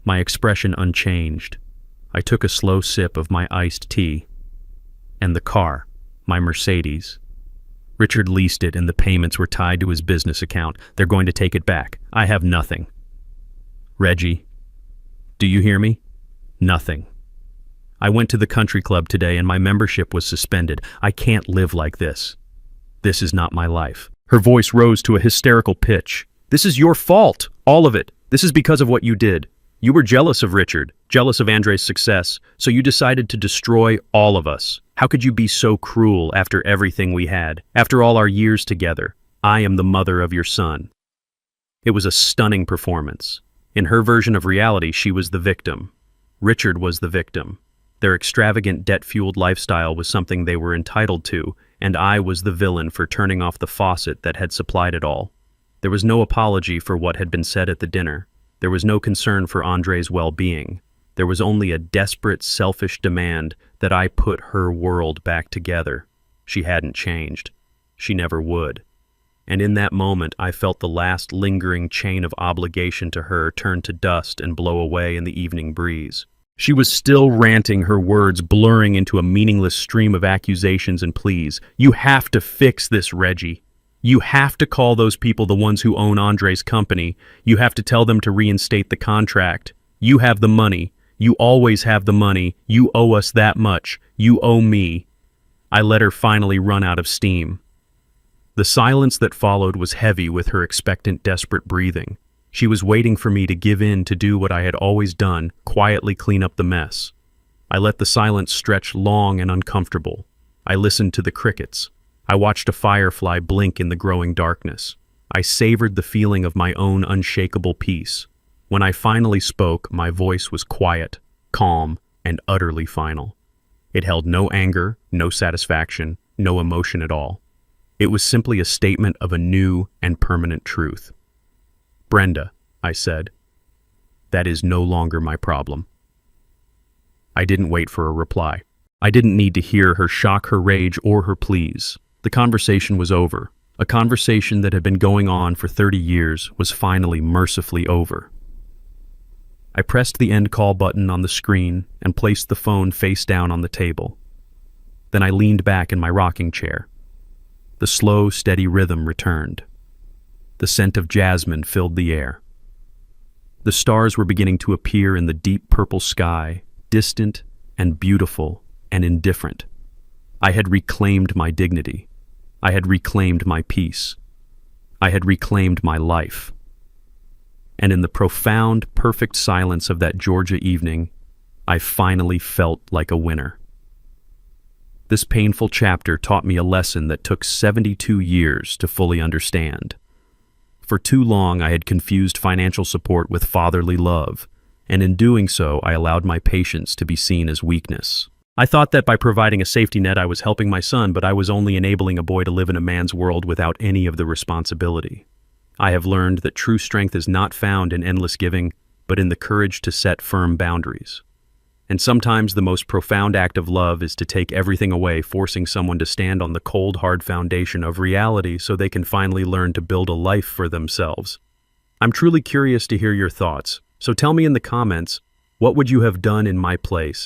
My expression unchanged. I took a slow sip of my iced tea. And the car, my Mercedes. Richard leased it and the payments were tied to his business account. They're going to take it back. I have nothing. Reggie, do you hear me? Nothing. I went to the country club today and my membership was suspended. I can't live like this. This is not my life. Her voice rose to a hysterical pitch. This is your fault, all of it. This is because of what you did. You were jealous of Richard, jealous of Andre's success, so you decided to destroy all of us. How could you be so cruel after everything we had, after all our years together? I am the mother of your son. It was a stunning performance. In her version of reality, she was the victim. Richard was the victim. Their extravagant, debt-fueled lifestyle was something they were entitled to, and I was the villain for turning off the faucet that had supplied it all. There was no apology for what had been said at the dinner. There was no concern for Andre's well-being. There was only a desperate, selfish demand that I put her world back together. She hadn't changed. She never would. And in that moment, I felt the last lingering chain of obligation to her turn to dust and blow away in the evening breeze. She was still ranting, her words blurring into a meaningless stream of accusations and pleas. You have to fix this, Reggie. You have to call those people the ones who own Andre's company. You have to tell them to reinstate the contract. You have the money. You always have the money. You owe us that much. You owe me. I let her finally run out of steam. The silence that followed was heavy with her expectant, desperate breathing. She was waiting for me to give in, to do what I had always done, quietly clean up the mess. I let the silence stretch long and uncomfortable. I listened to the crickets. I watched a firefly blink in the growing darkness. I savored the feeling of my own unshakable peace. When I finally spoke, my voice was quiet, calm, and utterly final. It held no anger, no satisfaction, no emotion at all. It was simply a statement of a new and permanent truth. Brenda, I said, that is no longer my problem. I didn't wait for a reply. I didn't need to hear her shock, her rage, or her pleas. The conversation was over. A conversation that had been going on for 30 years was finally mercifully over. I pressed the end call button on the screen and placed the phone face down on the table. Then I leaned back in my rocking chair. The slow, steady rhythm returned. The scent of jasmine filled the air. The stars were beginning to appear in the deep purple sky, distant and beautiful and indifferent. I had reclaimed my dignity. I had reclaimed my peace. I had reclaimed my life. And in the profound, perfect silence of that Georgia evening, I finally felt like a winner. This painful chapter taught me a lesson that took 72 years to fully understand. For too long, I had confused financial support with fatherly love, and in doing so, I allowed my patience to be seen as weakness. I thought that by providing a safety net, I was helping my son, but I was only enabling a boy to live in a man's world without any of the responsibility. I have learned that true strength is not found in endless giving, but in the courage to set firm boundaries. And sometimes the most profound act of love is to take everything away, forcing someone to stand on the cold, hard foundation of reality so they can finally learn to build a life for themselves. I'm truly curious to hear your thoughts, so tell me in the comments, what would you have done in my place?